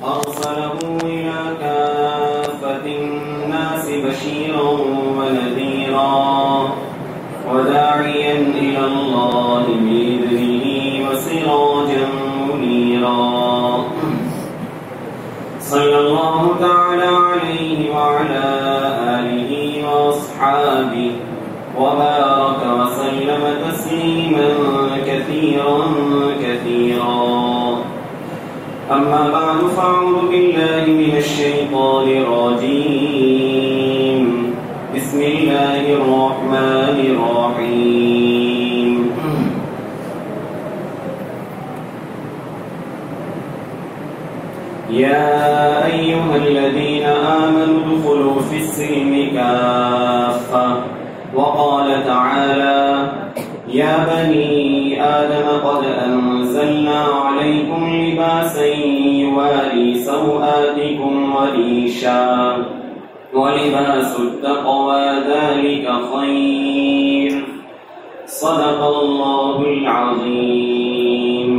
أرسله إلى كافة الناس بشيرا ونذيرا وداعيا إلى الله بإذنه وسراجا منيرا صلى الله تعالى عليه وعلى آله وأصحابه وبارك وسلم تسليما كثيرا كثيرا. أما بعد فأعوذ بالله من الشيطان الرجيم. بسم الله الرحمن الرحيم. يا أيها الذين آمنوا ادخلوا في السلم كافة. وقال تعالى: يا بني آدم قد أنزلنا عليكم لباسا يواري سوآتكم وريشا ولباس التقوى ذلك خير. صدق الله العظيم.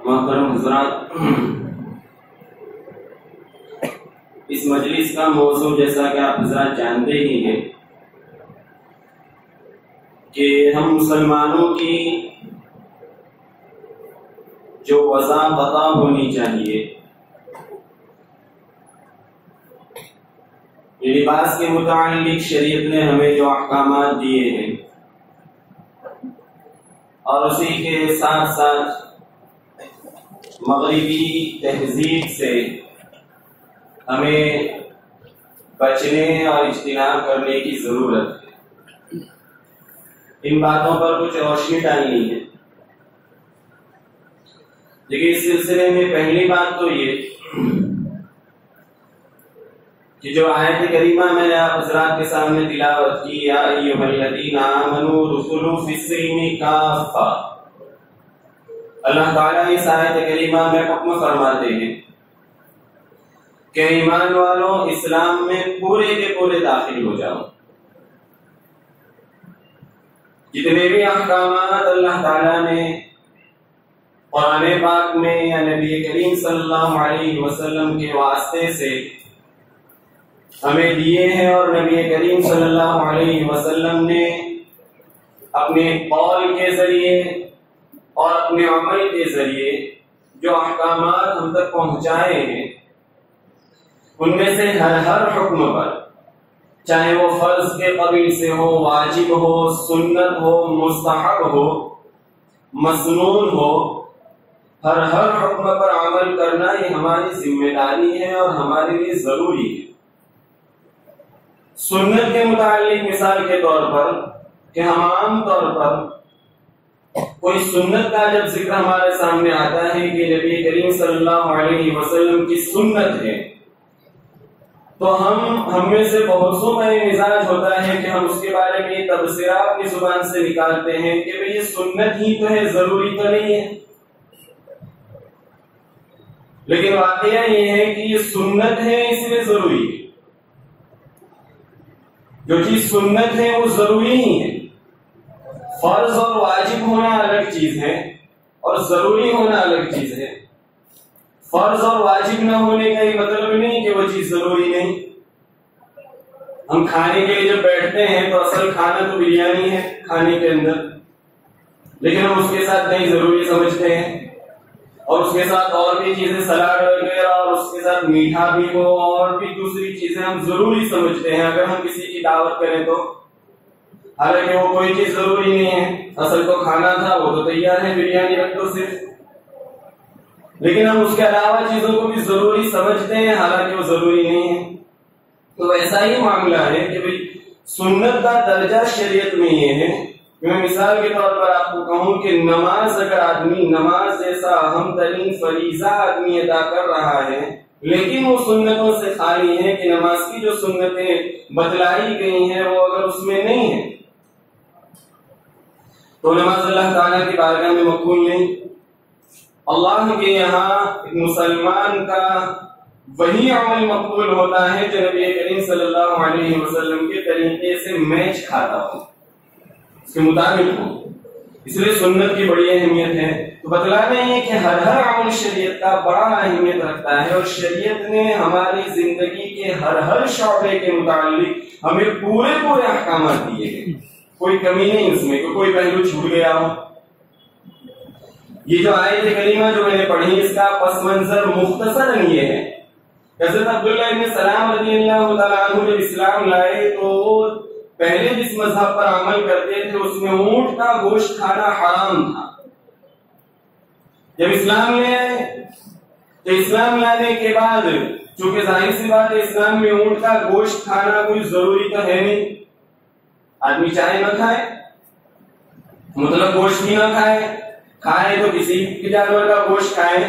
محترم حضرات، اس مجلس کا موضوع جیسا کہ آپ حضرات جانتے ہی ہیں کہ ہم مسلمانوں کی جو وضع پتہ ہونی چاہیے، لباس کے متعلق شریعت نے ہمیں جو احکامات دیے ہیں، اور اسی کے ساتھ ساتھ مغربی تہذیب سے ہمیں بچنے اور اجتناب کرنے کی ضرورت ہے. ان باتوں پر کچھ روشنی ڈالنی ہے. لیکن اس سلسلے میں پہلی بات تو یہ کہ جو آیت کریمہ میں نے آپ حضرات کے سامنے تلاوت کی، یا ایھا الذین آمنوا ادخلوا فی السلم کافۃ، اللہ تعالیٰ اس آیت کریمہ میں حکم فرماتے ہیں کہ ایمان والوں اسلام میں پورے کے پورے داخل ہو جاؤ. جتنے بھی احکامات اللہ تعالیٰ نے قرآن پاک میں یا نبی کریم صلی اللہ علیہ وسلم کے واسطے سے ہمیں دیے ہیں، اور نبی کریم صلی اللہ علیہ وسلم نے اپنے قول کے ذریعے اور اپنے عمل کے ذریعے جو احکامات ہم تک پہنچائے ہیں، ان میں سے ہر حکم پر، چاہے وہ فرض کے قبیل سے ہو، واجب ہو، سنت ہو، مستحب ہو، مسنون ہو، ہر حکم پر عمل کرنا یہ ہماری ذمہ داری ہے اور ہمارے لیے ضروری ہے. سنت کے متعلق مثال کے طور پر کہ ہم عام طور پر کوئی سنت کا جب ذکر ہمارے سامنے آتا ہے کہ نبی کریم صلی اللہ علیہ وسلم کی سنت ہے، تو ہم میں سے بہتوں کا یہ مزاج ہوتا ہے کہ ہم اس کے بارے میں یہ تبصرہ اپنی زبان سے نکالتے ہیں کہ بھئی یہ سنت ہی تو ہے، ضروری تو نہیں ہے. لیکن واقعہ یہ ہے کہ یہ سنت ہے اس لیے ضروری ہے. جو چیز سنت ہے وہ ضروری ہی ہے. فرض اور واجب ہونا الگ چیز ہے اور ضروری ہونا الگ چیز ہے. فرض اور واجب نہ ہونے کا یہ مطلب نہیں کہ وہ چیز ضروری نہیں. ہم کھانے کے لیے جب بیٹھتے ہیں تو اصل کھانا تو بریانی ہے کھانے کے اندر، لیکن ہم اس کے ساتھ نہیں ضروری سمجھتے ہیں، اور اس کے ساتھ اور بھی چیزیں سلاد وغیرہ اور اس کے ساتھ میٹھا بھی ہو اور بھی دوسری چیزیں ہم ضروری سمجھتے ہیں اگر ہم کسی کی دعوت کریں تو. حالانکہ وہ کوئی چیز ضروری نہیں ہے، اصل تو کھانا تھا، وہ تو تیار ہے، بریانی رکھ دو صرف. لیکن ہم اس کے علاوہ چیزوں کو بھی ضروری سمجھتے ہیں حالانکہ وہ ضروری نہیں ہے. تو ایسا ہی معاملہ ہے کہ بھئی سنت کا درجہ شریعت میں یہ ہے کہ میں مثال کے طور پر آپ کو کہوں کہ نماز اگر آدمی نماز جیسا اہم ترین فریضہ آدمی ادا کر رہا ہے، لیکن وہ سنتوں سے خالی ہے کہ نماز کی جو سنتیں بتلائی گئی ہیں وہ اگر اس میں نہیں ہے تو نماز اللہ تعالیٰ کی بارگاہ میں مقبول نہیں. اللہ کے یہاں ایک مسلمان کا وہی عمل مقبول ہوتا ہے جو نبی کریم صلی اللہ علیہ وسلم کے طریقے سے میچ کھاتا ہو، اس کے مطابق ہو. اس لیے سنت کی بڑی اہمیت ہے. تو بتلانا یہ کہ ہر عمل شریعت کا بڑا اہمیت رکھتا ہے، اور شریعت نے ہماری زندگی کے ہر شعبے کے متعلق ہمیں پورے احکامات دیے ہیں، کوئی کمی نہیں اس میں کہ کوئی پہلو چھوٹ گیا ہو. یہ جو آیت کریمہ جو میں نے پڑھی اس کا پس منظر مختصراً یہ ہے. حضرت عبداللہ ابن سلام رضی اللہ تعالیٰ عنہ جب اسلام لائے تو پہلے جس مذہب پر عمل کرتے تھے اس میں اونٹ کا گوشت کھانا حرام تھا. جب اسلام لے آئے تو اسلام لانے کے بعد چونکہ ظاہر سی بات ہے اسلام میں اونٹ کا گوشت کھانا کوئی ضروری تو ہے نہیں، آدمی چاہے نہ کھائے، مطلب گوشت ہی نہ کھائے تو کسی بھی جانور کا گوشت کھائے،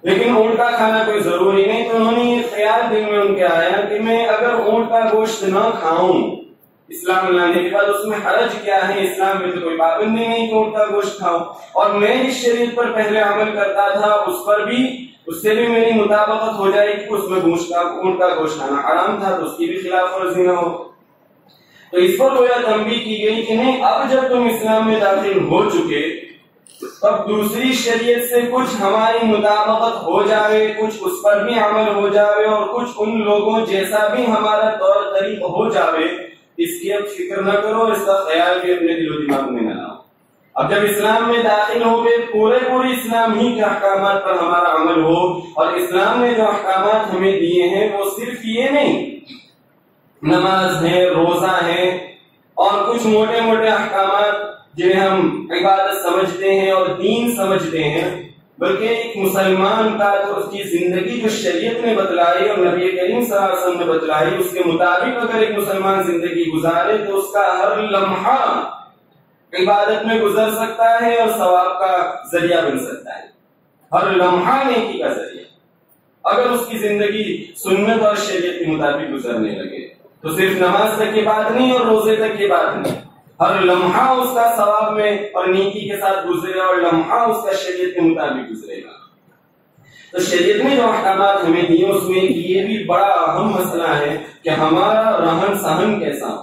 لیکن اونٹ کا کھانا کوئی ضروری نہیں. تو انہوں نے یہ خیال دل میں ان کے آیا کہ میں اگر اونٹ کا گوشت نہ کھاؤں اسلام لانے کے بعد اس میں حرج کیا ہے، اسلام میں تو کوئی پابندی نہیں کہ اونٹ کا گوشت کھاؤں، اور میں جس شریعت پر پہلے عمل کرتا تھا اس سے بھی میری مطابقت ہو جائے کہ اس میں اونٹ کا گوشت کھانا حرام تھا تو اس کی بھی خلاف ورزی نہ ہو. تو اس پر گویا تنبیہ کی گئی کہ نہیں، اب جب تم اسلام میں داخل ہو چکے تب دوسری شریعت سے کچھ ہماری مطابقت ہو جائے، کچھ اس پر بھی عمل ہو جائے، اور کچھ ان لوگوں جیسا بھی ہمارا طور طریقہ ہو جائے، اس کی اب فکر نہ کرو، اس کا خیال بھی اپنے دل و دماغ میں نہ لاؤ. اب جب اسلام میں داخل ہو گئے پورے اسلام ہی کے احکامات پر ہمارا عمل ہو، اور اسلام نے جو احکامات ہمیں دیے ہیں وہ صرف یہ نہیں نماز ہے، روزہ ہے اور کچھ موٹے احکامات جنہیں ہم عبادت سمجھتے ہیں اور دین سمجھتے ہیں، بلکہ ایک مسلمان کا تو اس کی زندگی جو شریعت نے بتلائی اور نبی کریم صلی اللہ علیہ وسلم نے بتلائی اس کے مطابق اگر ایک مسلمان زندگی گزارے تو اس کا ہر لمحہ عبادت میں گزر سکتا ہے اور ثواب کا ذریعہ بن سکتا ہے، ہر لمحہ نیکی کا ذریعہ اگر اس کی زندگی سنت اور شریعت کے مطابق گزرنے لگے. تو صرف نماز تک کی بات نہیں اور روزے تک کی بات نہیں، ہر لمحہ اس کا ثواب میں اور نیکی کے ساتھ گزرے گا، اور لمحہ اس کا شریعت کے مطابق گزرے گا. تو شریعت میں جو احکامات ہمیں دیے اس میں یہ بھی بڑا اہم مسئلہ ہے کہ ہمارا رہن سہن کیسا ہو،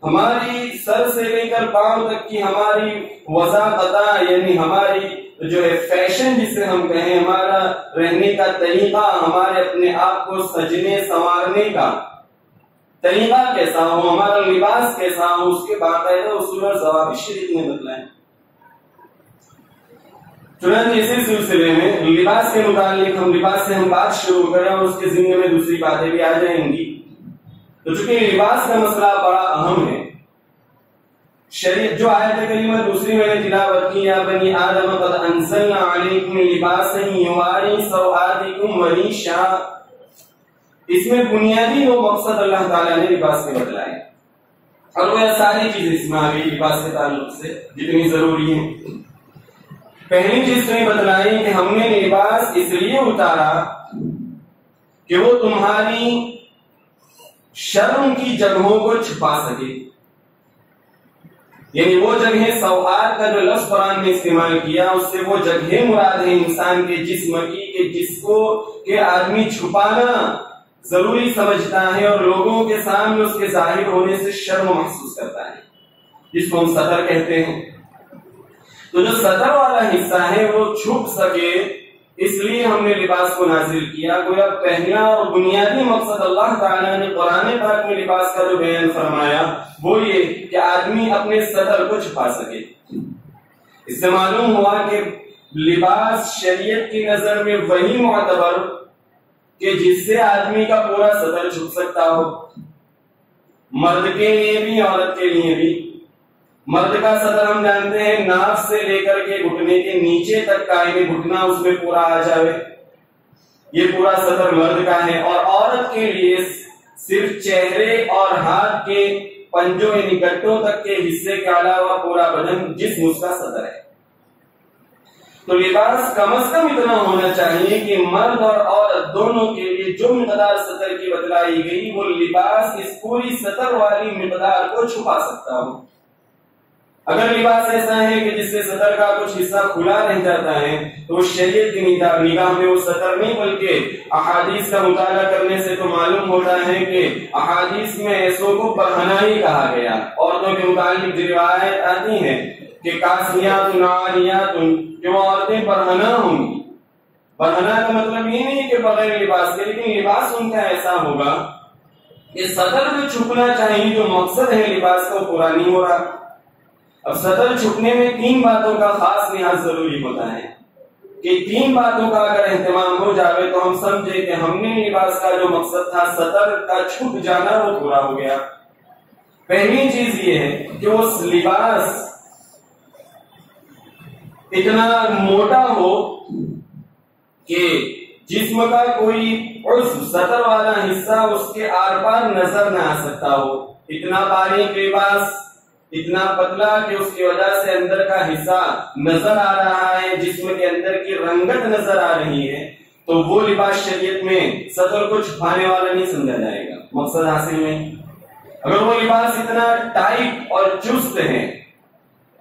ہماری سر سے لے کر پاؤں تک کی ہماری وضاحت، یعنی ہماری جو ہے فیشن جسے ہم کہیں، ہمارا رہنے کا طریقہ، ہمارے اپنے آپ کو سجنے سنوارنے کا طریقہ کیسا ہو، ہمارا لباس کیسا ہو، اس کے باقاعدہ اصول اور ضوابط شریعت نے بتلائے. چنانچہ اسی سلسلے میں لباس کے متعلق لباس سے ہم بات شروع کریں اور اس کے ضمن میں دوسری باتیں بھی آ جائیں گی. تو چونکہ لباس کا مسئلہ بڑا اہم ہے، شریعت جو آیت کریمہ دوسری میں نے تلاوت کی، یا بنی آدم قد انزلنا علیکم لباسا یواری سوآتکم وریشا، اس میں بنیادی وہ مقصد اللہ تعالیٰ نے لباس کے بتلائے، اور وہ ساری چیز اس میں آ گئی لباس کے تعلق سے جتنی ضروری ہیں. پہلی چیز تو یہ بتلائی کہ ہم نے لباس اس لیے اتارا کہ وہ تمہاری شرم کی جگہوں کو چھپا سکے، یعنی وہ جگہیں سوآت کا جو لفظ قرآن نے استعمال کیا اس سے وہ جگہیں مراد ہیں انسان کے جسم کی کہ جس کو کہ آدمی چھپانا ضروری سمجھتا ہے اور لوگوں کے سامنے اس کے ظاہر ہونے سے شرم محسوس کرتا ہے، جس کو ہم سطر کہتے ہیں. تو جو سطر والا حصہ ہے وہ چھپ سکے اس لیے ہم نے لباس کو نازل کیا. گویا پہلا اور بنیادی مقصد اللہ تعالیٰ نے قرآن پاک میں لباس کا جو بیان فرمایا وہ یہ کہ آدمی اپنے سطر کو چھپا سکے. اس سے معلوم ہوا کہ لباس شریعت کی نظر میں وہی معتبر کہ جس سے آدمی کا پورا سطر چھپ سکتا ہو، مرد کے لیے بھی عورت کے لیے بھی. مرد کا سطر ہم جانتے ہیں ناف سے لے کر کے گھٹنے کے نیچے تک کا گھٹنا اس میں پورا آ جائے، یہ پورا سطر مرد کا ہے. اور عورت کے لیے صرف چہرے اور ہاتھ کے پنجوں یعنی گٹوں تک کے حصے کے علاوہ پورا بدن جسم اس کا سطر ہے. تو لباس کم از کم اتنا ہونا چاہیے کہ مرد اور عورت دونوں کے لیے جو مقدار سطر کی بتلائی گئی وہ لباس اس پوری سطر والی مقدار کو چھپا سکتا ہو. اگر لباس ایسا ہے کہ جس سے سطر کا کچھ حصہ کھلا رہ جاتا ہے تو شریعت کی نگاہ میں وہ سطر نہیں بلکہ احادیث کا مطالعہ کرنے سے تو معلوم ہوتا ہے کہ احادیث میں ایسوں کو پرہنا ہی کہا گیا. عورتوں کے متعلق جو روایت آتی ہیں کہ کاسیات عاریات کہ وہ عورتیں برہنہ ہوں گی. برہنہ کا مطلب یہ نہیں کہ بغیر لباس کے، لیکن لباس ان کا ایسا ہوگا کہ سطر جو چھپنا چاہیے، جو مقصد ہے لباس کا، وہ پورا نہیں ہو رہا. اب سطر چھپنے میں 3 باتوں کا خاص لحاظ ضروری ہوتا ہے کہ 3 باتوں کا اگر اہتمام ہو جاوے تو ہم سمجھے کہ ہم نے لباس کا جو مقصد تھا سطر کا چھپ جانا وہ پورا ہو گیا. پہلی چیز یہ ہے کہ وہ لباس اتنا موٹا ہو کہ جسم کا کوئی عضو سطر والا حصہ اس کے آر پار نظر نہ آ سکتا ہو. اتنا باریک لباس، اتنا پتلا کہ اس کی وجہ سے اندر کا حصہ نظر آ رہا ہے، جسم کے اندر کی رنگت نظر آ رہی ہے، تو وہ لباس شریعت میں سطر کو چھپانے والا نہیں سمجھا جائے گا، مقصد حاصل نہیں. اگر وہ لباس اتنا ٹائٹ اور چست ہے،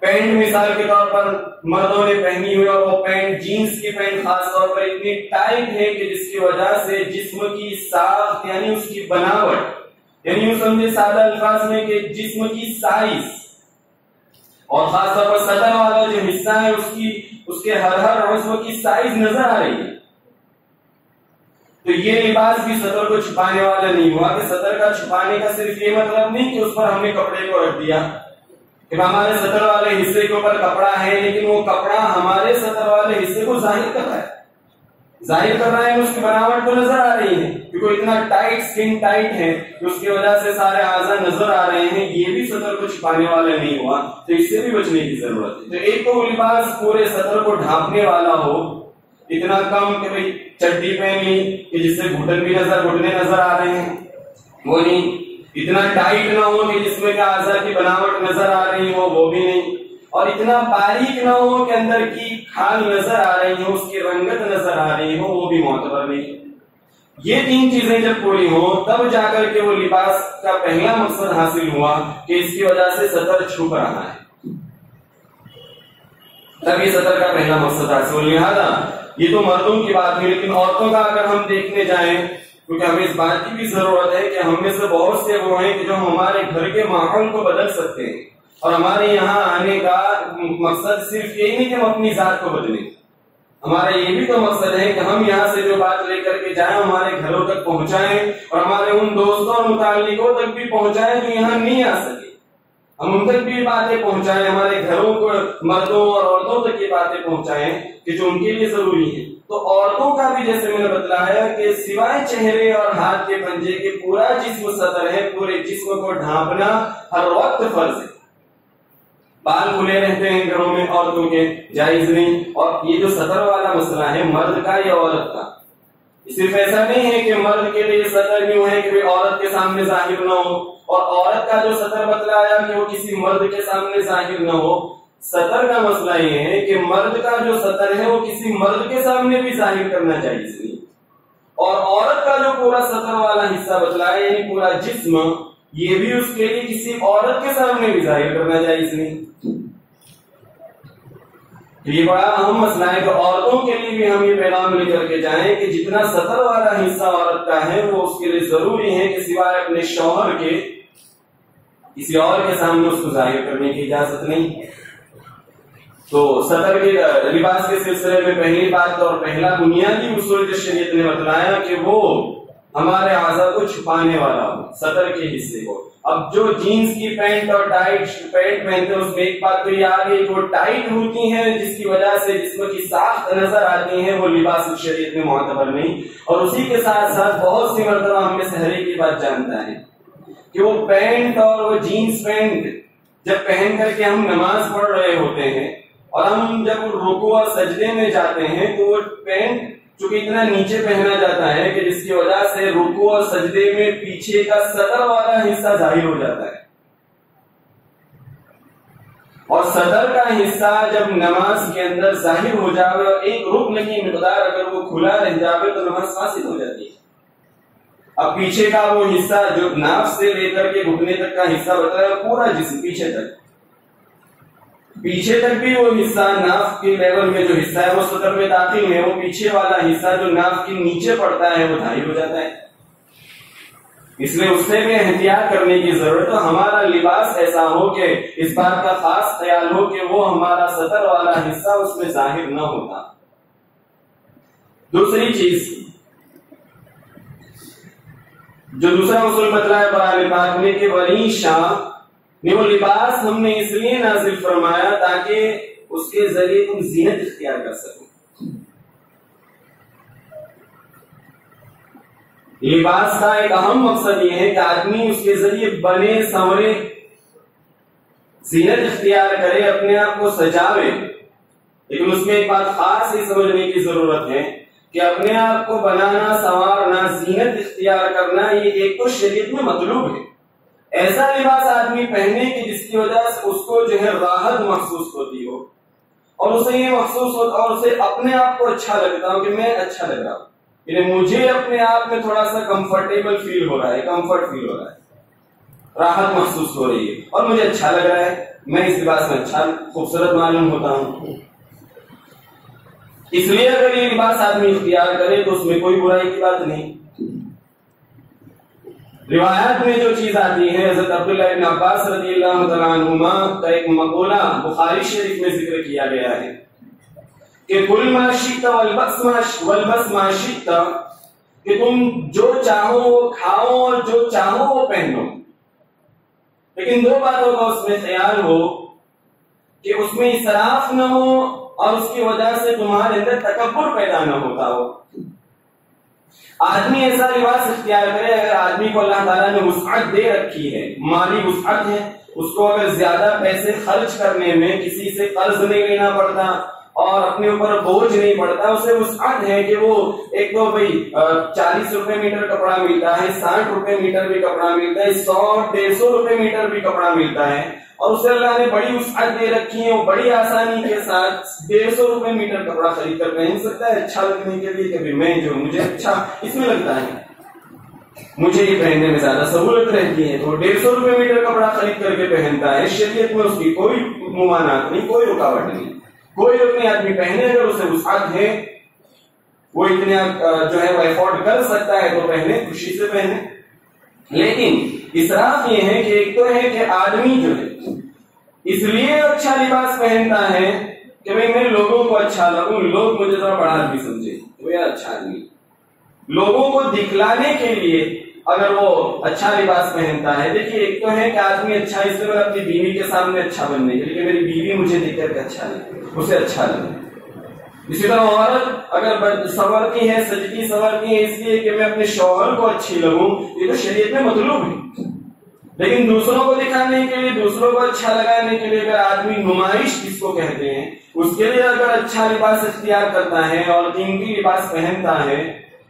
پینٹ مثال کے طور پر مردوں نے پہنی ہوئی اور وہ پینٹ جینس کی پینٹ خاص طور پر اتنی ٹائٹ ہے کہ جس کی وجہ سے جسم کی ساخت یعنی اس کی بناوٹ، یعنی یوں سمجھے سادہ الفاظ میں کہ جسم کی سائز، اور خاص طور پر سطر والا جو حصہ ہے اس کے ہر عضو کی سائز نظر آ رہی ہے. تو یہ لباس بھی سطر کو چھپانے والا نہیں ہوا. کہ سطر کا چھپانے کا صرف یہ مطلب نہیں کہ اس پر ہم نے کپڑے کو رکھ دیا کہ ہمارے سطر والے حصے کے اوپر کپڑا ہے، لیکن وہ کپڑا ہمارے سطر والے حصے کو ظاہر کر رہا ہے، اس کی بناوٹ تو نظر آ رہی ہے کیونکہ اتنا ٹائٹ سکن ٹائٹ ہے کہ اس کی وجہ سے سارے اعضاء نظر آ رہے ہیں. یہ بھی سطر کو چھپانے والا نہیں ہوا، تو اس سے بھی بچنے کی ضرورت ہے. تو ایک تو وہ لباس پورے سطر کو ڈھانپنے والا ہو، اتنا کم کہ بھئی چڈی پہن لی کہ جس سے گھٹنے نظر آ رہے ہیں، وہ نہیں. اتنا ٹائٹ نہ ہو کہ جس میں اعضاء کی بناوٹ نظر آ رہی ہو، وہ بھی نہیں. اور اتنا باریک نہ ہو کہ اندر کی کھال نظر آ رہی ہو، اس کی رنگت نظر آ رہی ہو، وہ بھی معتبر نہیں. یہ 3 چیزیں جب پوری ہوں تب جا کر کے وہ لباس کا پہلا مقصد حاصل ہوا کہ اس کی وجہ سے سطر چھپ رہا ہے، تب یہ سطر کا پہلا مقصد حاصل ہو. لہذا یہ تو مردوں کی بات ہے، لیکن عورتوں کا اگر ہم دیکھنے جائیں، کیونکہ ہمیں اس بات کی بھی ضرورت ہے کہ ہم میں سے بہت سے وہ ہیں کہ جو ہمارے گھر کے ماحول کو بدل سکتے ہیں، اور ہمارے یہاں آنے کا مقصد صرف یہ نہیں کہ ہم اپنی ذات کو بدلیں، ہمارا یہ بھی تو مقصد ہے کہ ہم یہاں سے جو بات لے کر کے جائیں ہمارے گھروں تک پہنچائیں، اور ہمارے ان دوستوں اور متعلقوں تک بھی پہنچائیں جو یہاں نہیں آ سکے. ہم ان تک بھی باتیں پہنچائیں، ہمارے گھروں کو مردوں اور عورتوں تک یہ باتیں پہنچائیں کہ جو ان کے لیے ضروری ہے. تو عورتوں کا بھی جیسے میں نے بتلایا کہ سوائے چہرے اور ہاتھ کے پنجے کے پورا جسم سطر ہے، پورے جسم کو ڈھانپنا ہر وقت فرض ہے. بال کھلے رہتے ہیں گھروں میں عورتوں کے، جائز نہیں. اور یہ جو سطر والا مسئلہ ہے مرد کا یا عورت کا، صرف ایسا نہیں ہے کہ مرد کے لیے سطر یوں ہے کہ عورت کے سامنے ظاہر نہ ہو، اور عورت کا جو سطر بتلایا کہ وہ کسی مرد کے سامنے ظاہر نہ ہو. سطر کا مسئلہ یہ ہے کہ مرد کا جو سطر ہے وہ کسی مرد کے سامنے بھی ظاہر کرنا جائز نہیں، اور عورت کا جو پورا سطر والا حصہ بتلایا یعنی پورا جسم، یہ بھی اس کے لیے کسی عورت کے سامنے بھی ظاہر کرنا جائز نہیں. یہ بڑا اہم مسئلہ ہے کہ عورتوں کے لیے بھی ہم یہ پیغام لے کر کے جائیں کہ جتنا سطر والا حصہ عورت کا ہے وہ اس کے لیے ضروری ہے کہ سوائے اپنے شوہر کے کسی اور کے سامنے اس کو ظاہر کرنے کی اجازت نہیں. تو سطر کے لباس کے سلسلے میں پہلی بات اور پہلا بنیادی اصول جو شریعت نے بتلایا کہ وہ ہمارے اعضاء کو چھپانے والا ہو، سطر کے حصے کو. اب جو جینس کی پینٹ اور ٹائٹ پینٹ پہنتے ہیں اس میں ایک بات تو یہ آ گئی کہ وہ ٹائٹ ہوتی ہیں جس کی وجہ سے جسم کی ساخت نظر آتی ہے، وہ لباس شریعت میں معتبر نہیں. اور اسی کے ساتھ ساتھ بہت سی مرتبہ ہم میں سے ہر ایک کی بات جانتا ہے کہ وہ پینٹ اور وہ جینس پینٹ جب پہن کر کے ہم نماز پڑھ رہے ہوتے ہیں اور ہم جب رکوع اور سجدے میں جاتے ہیں تو وہ پینٹ چونکہ اتنا نیچے پہنا جاتا ہے کہ جس کی وجہ سے رکوع اور سجدے میں پیچھے کا سطر والا حصہ ظاہر ہو جاتا ہے، اور سطر کا حصہ جب نماز کے اندر ظاہر ہو جاوے اور ایک رکن کی مقدار اگر وہ کھلا رہ جاوے تو نماز فاسد ہو جاتی ہے. اب پیچھے کا وہ حصہ جو ناف سے لے کر کے گھٹنے تک کا حصہ بتا ہے پورا جسم پیچھے تک بھی وہ حصہ ناف کے لیول میں جو حصہ ہے وہ سطر میں داخل ہے، وہ پیچھے والا حصہ جو ناف کے نیچے پڑتا ہے وہ ظاہر ہو جاتا ہے. اس لیے اس سے بھی احتیاط کرنے کی ضرورت ہے. ہمارا لباس ایسا ہو کہ اس بات کا خاص خیال ہو کہ وہ ہمارا سطر والا حصہ اس میں ظاہر نہ ہوتا. دوسری چیز جو دوسرا اصول بتلایا قرآن پاک میں کہ وریشا نے وہ لباس ہم نے اس لیے نازل فرمایا تاکہ اس کے ذریعے تم زینت اختیار کر سکو. لباس کا ایک اہم مقصد یہ ہے کہ آدمی اس کے ذریعے بنے سنورے زینت اختیار کرے اپنے آپ کو سجاوے. لیکن اس میں ایک بات خاص ہی سمجھنے کی ضرورت ہے کہ اپنے آپ کو بنانا سنوارنا زینت اختیار کرنا یہ ایک تو شریعت میں مطلوب ہے. ایسا لباس آدمی پہنے کہ جس کی وجہ سے اس کو جو ہے راحت محسوس ہوتی ہو اور اسے یہ محسوس ہوتا اور اسے اپنے آپ کو اچھا لگتا ہو کہ میں اچھا لگ رہا ہوں, یعنی مجھے اپنے آپ میں تھوڑا سا کمفرٹیبل فیل ہو رہا ہے, کمفرٹ فیل ہو رہا ہے, راحت محسوس ہو رہی ہے اور مجھے اچھا لگ رہا ہے, میں اس لباس میں اچھا خوبصورت معلوم ہوتا ہوں. اس لیے اگر یہ لباس آدمی اختیار کرے تو اس میں کوئی برائی کی بات نہیں. روایات میں جو چیز آتی ہے حضرت عبداللہ ابن عباس رضی اللہ تعالیٰ عنہما کا ایک مقولہ بخاری شریف میں ذکر کیا گیا ہے کہ کل ما شئت والبس ما شئت, کہ تم جو چاہو وہ کھاؤ اور جو چاہو وہ پہنو, لیکن دو باتوں کا اس میں خیال ہو کہ اس میں اسراف نہ ہو اور اس کی وجہ سے تمہارے اندر تکبر پیدا نہ ہوتا ہو. آدمی ایسا لباس اختیار کرے اگر آدمی کو اللہ تعالیٰ نے وسعت دے رکھی ہے, مالی وسعت ہے, اس کو اگر زیادہ پیسے خرچ کرنے میں کسی سے قرض نہیں لینا پڑتا اور اپنے اوپر بوجھ نہیں پڑتا, اسے وسعت ہے کہ وہ ایک تو بھائی 40 روپے میٹر کپڑا ملتا ہے, 60 روپے میٹر بھی کپڑا ملتا ہے, 100-150 روپے میٹر بھی کپڑا ملتا ہے, اور اسے اللہ نے بڑی وسعت دے رکھی ہے, وہ بڑی آسانی کے ساتھ 150 روپے میٹر کپڑا خرید کر پہن سکتا ہے اچھا لگنے کے لیے کہ میں جو مجھے اچھا اس میں لگتا ہے, مجھے یہ پہننے میں زیادہ سہولت رہتی ہے, تو 150 روپے میٹر کپڑا خرید کر کے پہنتا ہے. شریعت میں اس کی کوئی ممانعت نہیں, کوئی رکاوٹ نہیں, کوئی اپنے آدمی پہنے اگر اسے وسعت ہے وہ اتنے جو ہے وہ افورڈ کر سکتا ہے تو پہنے, خوشی سے پہنے. لیکن اسراف یہ ہے کہ ایک تو ہے کہ آدمی جو ہے اس لیے اچھا لباس پہنتا ہے کہ میں لوگوں کو اچھا لگوں, لوگ مجھے ذرا بڑا آدمی سمجھے, وہ اچھا آدمی. لوگوں کو دکھلانے کے لیے اگر وہ اچھا لباس پہنتا ہے, دیکھیے ایک تو ہے کہ آدمی اچھا اس لیے اپنی بیوی کے سامنے اچھا بننے کے لیے کہ میری بیوی مجھے دیکھ کر کے اچھا لگے, اسے اچھا لگے. اسی طرح عورت اگر سنورتی ہے, سجتی سنورتی ہے اس لیے کہ میں اپنے شوہر کو اچھی لگوں, یہ تو شریعت میں مطلوب ہے. لیکن دوسروں کو دکھانے کے لیے, دوسروں کو اچھا لگانے کے لیے اگر آدمی نمائش جس کو کہتے ہیں اس کے لیے اگر اچھا لباس اختیار کرتا ہے اور قیمتی لباس پہنتا ہے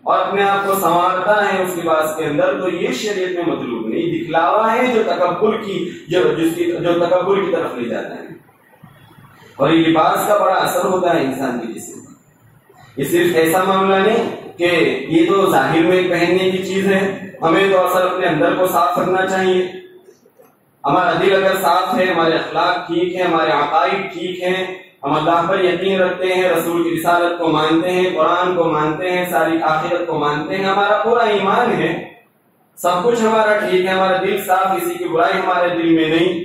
اور اپنے آپ کو سنوارتا ہے اس لباس کے اندر, تو یہ شریعت میں مطلوب نہیں, دکھلاوا ہے جو تکبر کی طرف لے جاتا ہے. اور یہ لباس کا بڑا اثر ہوتا ہے انسان کے جسم پر. یہ صرف ایسا معاملہ نہیں کہ یہ تو ظاہر میں پہننے کی چیز ہے, ہمیں تو اصل اپنے اندر کو صاف رکھنا چاہیے. ہمارا دل اگر صاف ہے, ہمارے اخلاق ٹھیک ہے, ہمارے عقائد ٹھیک ہیں, ہم اللہ پر یقین رکھتے ہیں, رسول کی رسالت کو مانتے ہیں, قرآن کو مانتے ہیں, ساری آخرت کو مانتے ہیں, ہمارا پورا ایمان ہے, سب کچھ ہمارا ٹھیک ہے, ہمارا دل صاف, کسی کی برائی ہمارے دل میں نہیں,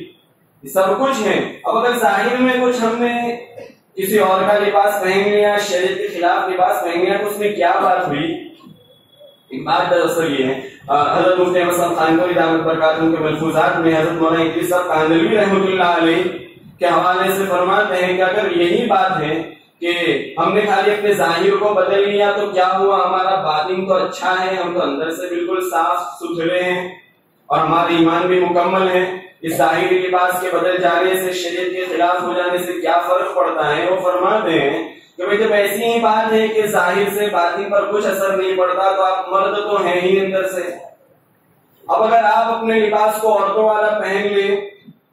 سب کچھ ہے. اب اگر ظاہر میں کچھ ہم نے کسی اور کا لباس پہن لیا, شریعت کے خلاف لباس پہن لیا, تو اس میں کیا بات ہوئی؟ ایک بات دراصل یہ ہے, حضرت مفتی احمد صاحب خانقوی دامت برکاتہم کے ملفوظات میں حضرت مولانا ادریس صاحب کاندھلوی رحمۃ اللہ علیہ کے حوالے سے فرماتے ہیں کہ اگر یہی بات ہے کہ ہم نے خالی اپنے ظاہر کو بدل لیا تو کیا ہوا, ہمارا باطن تو اچھا ہے, ہم تو اندر سے بالکل صاف ستھرے ہیں اور ہمارا ایمان بھی مکمل ہے, اس ظاہری لباس کے بدل جانے سے, شریعت کے خلاف ہو جانے سے کیا فرق پڑتا ہے؟ وہ فرماتے ہیں کہ جب ایسی ہی بات ہے کہ ظاہر سے باطن پر کچھ اثر نہیں پڑتا تو آپ مرد تو ہیں ہی اندر سے. اب اگر آپ اپنے لباس کو عورتوں والا پہن لیں,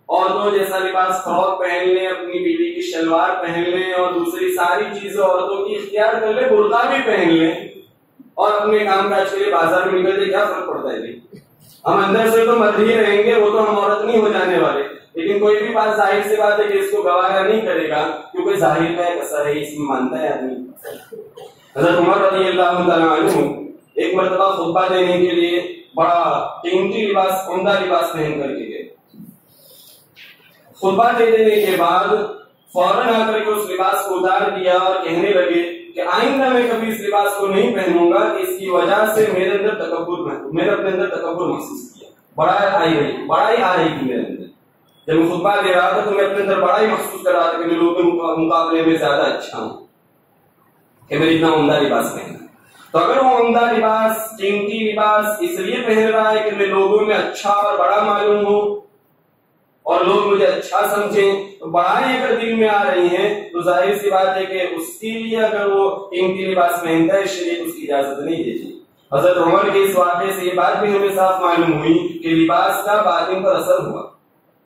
عورتوں جیسا لباس فراک پہن لیں, اپنی بیوی کی شلوار پہن لیں اور دوسری ساری چیزیں عورتوں کی اختیار کر لیں, برقع بھی پہن لیں اور اپنے کام کاج کے لیے بازار میں نکل جائے, کیا فرق پڑتا ہے؟ ہم اندر سے تو مرد ہی رہیں گے, وہ تو ہم عورت نہیں ہو جانے والے. لیکن کوئی بھی بات ظاہر سی بات ہے کہ اس کو گوارا نہیں کرے گا کیونکہ ظاہر کا ایک اثر ہے, اس میں مانتا ہے آدمی. حضرت عمر رضی اللہ تعالیٰ عنہ ایک مرتبہ خطبہ دینے کے لیے بڑا قیمتی لباس، عمدہ لباس پہن کر کے گئے. خطبہ دے دینے کے بعد فوراً آ کر کے اس لباس کو اتار دیا اور کہنے لگے کہ آئندہ میں کبھی اس لباس کو نہیں پہنوں گا کہ اس کی وجہ سے میں نے اپنے اندر تکبر محسوس کیا. بڑائی آ رہی تھی میرے اندر. جب میں خطبہ دے رہا تھا تو میں اپنے اندر بڑائی محسوس کر رہا تھا کہ میں لوگوں کے مقابلے میں زیادہ اچھا ہوں کہ میں اتنا عمدہ لباس پہنا. تو اگر وہ عمدہ لباس، قیمتی لباس اس لیے پہن رہا ہے کہ میں لوگوں میں اچھا اور بڑا معلوم ہوں اور لوگ مجھے اچھا سمجھیں، تو بڑائی اگر دل میں آ رہی ہیں تو ظاہر سی بات ہے کہ اس کے لیے اگر وہ قیمتی لباس پہنتا ہے شریعت اس کی اجازت نہیں دیتی. حضرت عمر کے اس واقعے سے یہ بات بھی ہمیں صاف معلوم ہوئی کہ لباس کا باطن پر اثر ہوا.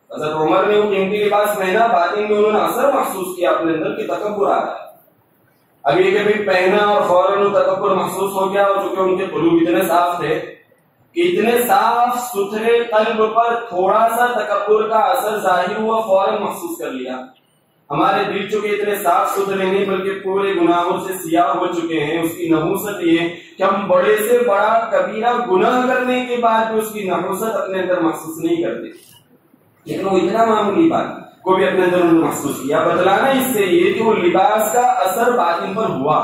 حضرت عمر نے وہ قیمتی لباس پہنا، باطن میں انہوں نے اثر محسوس کیا اپنے اندر کہ تکبر آ رہا ہے. اب یہ کہ بھی پہنا اور فوراً وہ تکبر محسوس ہو گیا، اور چونکہ ان کے قلوب اتنے صاف تھے کہ اتنے صاف ستھرے قلب پر تھوڑا سا تکبر کا اثر ظاہر ہوا، فوراً محسوس کر لیا. ہمارے دل چونکہ اتنے صاف ستھرے نہیں بلکہ پورے گناہوں سے سیاہ ہو چکے ہیں. اس کی نحوست یہ کہ ہم بڑے سے بڑا کبیرہ گناہ کرنے کے بعد بھی اس کی نحوست اپنے اندر محسوس نہیں کرتے، لیکن وہ اتنا معمولی بات کو بھی اپنے اندر انہوں نے محسوس کیا. بتلانا اس سے یہ کہ وہ لباس کا اثر باطن پر ہوا.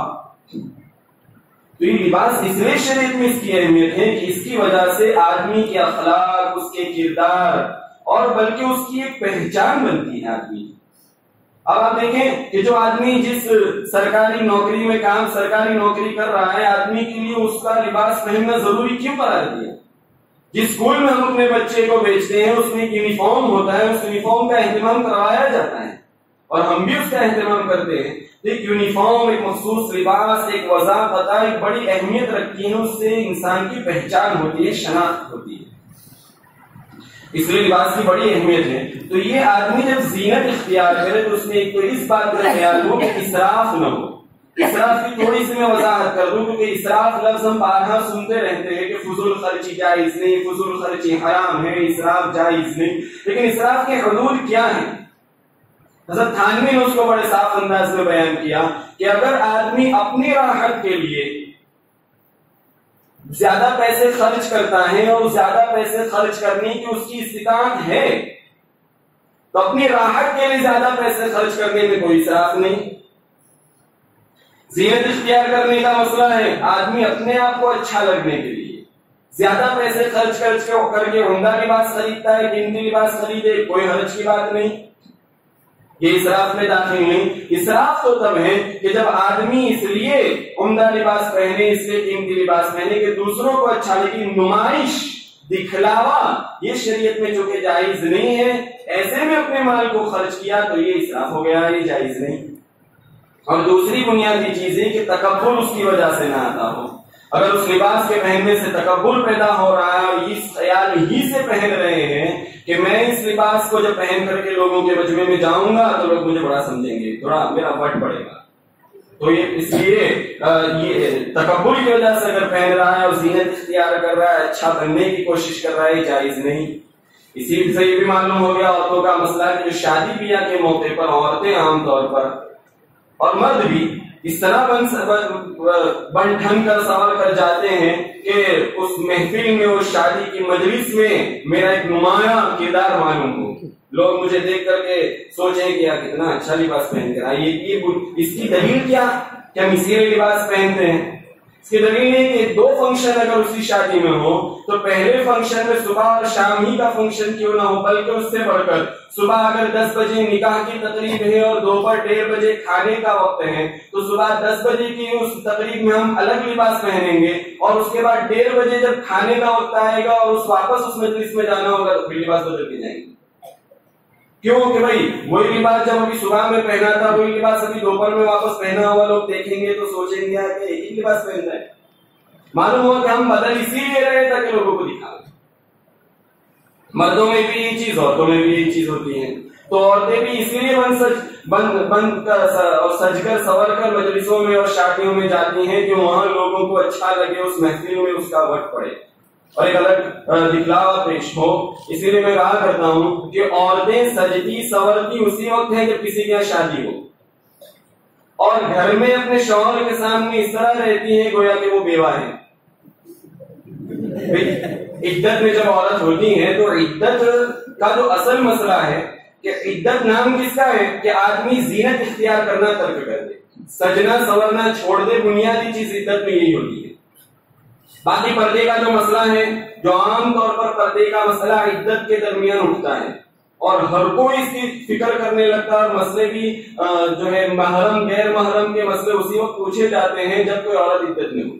تو یہ لباس اس لیے شریعت میں اس کی اہمیت ہے کہ اس کی وجہ سے آدمی کے اخلاق، اس کے کردار اور بلکہ اس کی ایک پہچان بنتی ہے آدمی. اب آپ دیکھیں کہ جو آدمی جس سرکاری نوکری میں کام، سرکاری نوکری کر رہا ہے، آدمی کے لیے اس کا لباس پہننا ضروری کیوں قرار دیا؟ جس اسکول میں ہم اپنے بچے کو بھیجتے ہیں اس میں ایک یونیفارم ہوتا ہے، اس یونیفارم کا اہتمام کروایا جاتا ہے اور ہم بھی اس کا اہتمام کرتے ہیں. ایک یونیفارم، ایک مخصوص لباس، ایک وضاحت، ایک بڑی اہمیت رکھتی ہے. اس سے انسان کی پہچان ہوتی ہے، شناخت ہوتی ہے. اس لیے لباس کی بڑی اہمیت ہے. تو یہ آدمی جب زینت اختیار کرے تو اس میں ایک تو اس بات کا خیال ہو کہ اسراف نہ ہو. اسراف کی تھوڑی سی میں وضاحت کر دوں کیونکہ اسراف لفظ ہم بارہا سنتے رہتے ہیں کہ فضول خرچی جائز نہیں، فضول خرچی حرام ہے، اسراف جائز نہیں. لیکن اسراف کے حدود کیا ہیں؟ حضرت تھانوی نے اس کو بڑے صاف انداز میں بیان کیا کہ اگر آدمی اپنی راحت کے لیے زیادہ پیسے خرچ کرتا ہے اور زیادہ پیسے خرچ کرنے کی اس کی استطاعت ہے تو اپنی راحت کے لیے زیادہ پیسے خرچ کرنے میں کوئی اسراف نہیں. زینت اختیار کرنے کا مسئلہ ہے آدمی اپنے آپ کو اچھا لگنے کے لیے زیادہ پیسے خرچ کر کے عمدہ لباس خریدتا ہے، قیمتی لباس خریدے، کوئی حرج کی بات نہیں، یہ اسراف میں داخل نہیں. اسراف تو تب ہے کہ جب آدمی اس لیے عمدہ لباس پہنے، اس لیے قیمتی لباس پہنے کہ دوسروں کو اچھا لگے، نمائش، دکھلاوا، یہ شریعت میں چونکہ جائز نہیں ہے، ایسے میں اپنے مال کو خرچ کیا تو یہ اسراف ہو گیا، یہ جائز نہیں. اور دوسری بنیادی چیز ہے کہ تکبر اس کی وجہ سے نہ آتا ہو. اگر اس لباس کے پہننے سے تکبر پیدا ہو رہا ہے اور اس خیال ہی سے پہن رہے ہیں کہ میں اس لباس کو جب پہن کر کے لوگوں کے مجمع میں جاؤں گا تو لوگ مجھے بڑا سمجھیں گے، تھوڑا میرا وٹ پڑے گا، تو یہ اس لیے یہ تکبر کی وجہ سے اگر پہن رہا ہے اور زینت اختیار کر رہا ہے، اچھا بننے کی کوشش کر رہا ہے، جائز نہیں. اسی سے یہ بھی معلوم ہو گیا عورتوں کا مسئلہ کہ جو شادی بیاہ کے موقع پر عورتیں عام طور پر اور مرد بھی اس طرح بن ٹھن کر سوال کر جاتے ہیں کہ اس محفل میں، اس شادی کی مجلس میں میرا ایک نمایاں کردار معلوم ہو، لوگ مجھے دیکھ کر کے سوچیں کہ یار کتنا اچھا لباس پہن کر آئیے. اس کی دلیل کیا کہ ہم اسی لیے لباس پہنتے ہیں؟ اس کی دلیل ہے کہ دو فنکشن اگر اسی شادی میں ہو تو پہلے فنکشن میں صبح اور شام ہی کا فنکشن کیوں نہ ہو بلکہ اس سے بڑھ کر صبح اگر 10 بجے نکاح کی تقریب ہے اور دوپہر 1:30 بجے کھانے کا وقت ہے تو صبح 10 بجے کی اس تقریب میں ہم الگ لباس پہنیں گے اور اس کے بعد 1:30 بجے جب کھانے کا وقت آئے گا اور واپس اس مجلس میں جانا ہوگا تو پھر لباس بدل کے جائیں گے. کیوں کہ بھائی وہی لباس جب ابھی صبح میں پہنا تھا وہی لباس ابھی دوپہر میں واپس پہنا ہوا لوگ دیکھیں گے تو سوچیں گے کہ ایک ہی لباس پہنتا ہے. معلوم ہوا کہ ہم بدل اسی لیے رہے تاکہ لوگوں کو دکھا. مردوں میں بھی یہ چیز، عورتوں میں بھی یہ چیز ہوتی ہے. تو عورتیں بھی اسی لیے بند کر اور سج کر سور کر مجلسوں میں اور شادیوں میں جاتی ہیں کہ وہاں لوگوں کو اچھا لگے، اس محفل میں اس کا وقت پڑے اور ایک الگ دکھلاوا پیش ہو. اسی لیے میں کہا کرتا ہوں کہ عورتیں سجتی سورتی اسی وقت ہیں جب کسی کی یہاں شادی ہو اور گھر میں اپنے شوہر کے سامنے اس طرح رہتی ہیں گویا کہ وہ بیوہ ہیں. عدت میں جب عورت ہوتی ہے تو عدت کا جو اصل مسئلہ ہے کہ عدت نام کس کا ہے کہ آدمی زینت اختیار کرنا ترک کر دے، سجنا سورنا چھوڑ دے، بنیادی چیز عدت میں یہی ہوتی ہے۔ باقی پردے کا جو مسئلہ ہے، جو عام طور پر پردے کا مسئلہ عدت کے درمیان اٹھتا ہے اور ہر کوئی اس کی فکر کرنے لگتا ہے، اور مسئلے بھی جو ہے محرم غیر محرم کے مسئلے اسی وقت پوچھے جاتے ہیں جب کوئی عورت عدت میں ہو۔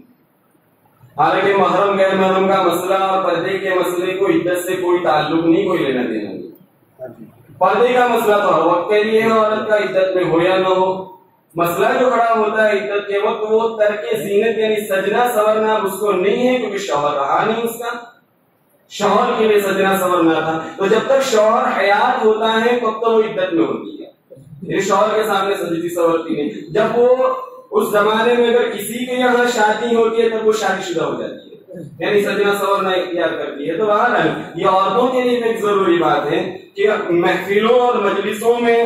حالانکہ محرم غیر محرم کا مسئلہ اور پردے کے مسئلے کو عدت سے کوئی تعلق نہیں، کوئی لینا دینا نہیں۔ پردے کا مسئلہ تو ہر وقت کے لیے ہے، عورت کا عدت میں ہو یا نہ ہو۔ مسئلہ جو کھڑا ہوتا ہے عدت کے وقت وہ ترک زینت یعنی سجنا سورنا اس کو نہیں ہے، کیونکہ شوہر رہا نہیں اس کا، شوہر کے لیے سجنا سورنا تھا۔ تو جب تک شوہر حیات ہوتا ہے تب تو وہ عدت میں ہوتی ہے، یعنی شوہر کے سامنے سجتی سورتی نہیں۔ جب وہ اس زمانے میں اگر کسی کے یہاں شادی ہوتی ہے تب وہ شادی شدہ ہو جاتی ہے، یعنی سجنا سورنا اختیار کرتی ہے۔ تو بہرحال یہ عورتوں کے لیے ایک ضروری بات ہے کہ محفلوں اور مجلسوں میں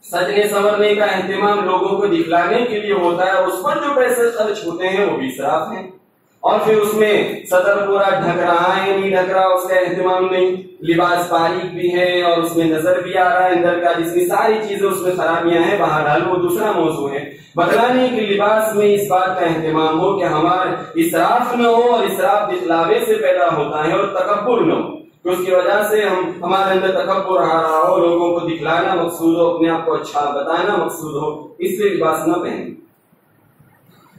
سجنے سورنے کا اہتمام لوگوں کو دکھلانے کے لیے ہوتا ہے، اس پر جو پیسے خرچ ہوتے ہیں وہ بھی اسراف ہیں، اور پھر اس میں صدر پورا ڈھک رہا ہے نہیں ڈھک رہا اس کا اہتمام نہیں، لباس باریک بھی ہے اور اس میں نظر بھی آ رہا ہے اندر کا، جس میں ساری چیزیں اس میں خرابیاں ہیں، بہرحال وہ دوسرا موضوع ہے۔ بتلانے کے لباس میں اس بات کا اہتمام ہو کہ ہمارا اسراف نہ ہو، اور اسراف دکھلاوے سے پیدا ہوتا ہے، اور تکبر نہ ہو کہ اس کی وجہ سے ہمارے اندر تکبر آ رہا ہو، لوگوں کو دکھلانا مقصود ہو، اپنے آپ کو اچھا بتانا مقصود ہو، اس لیے لباس نہ پہنے۔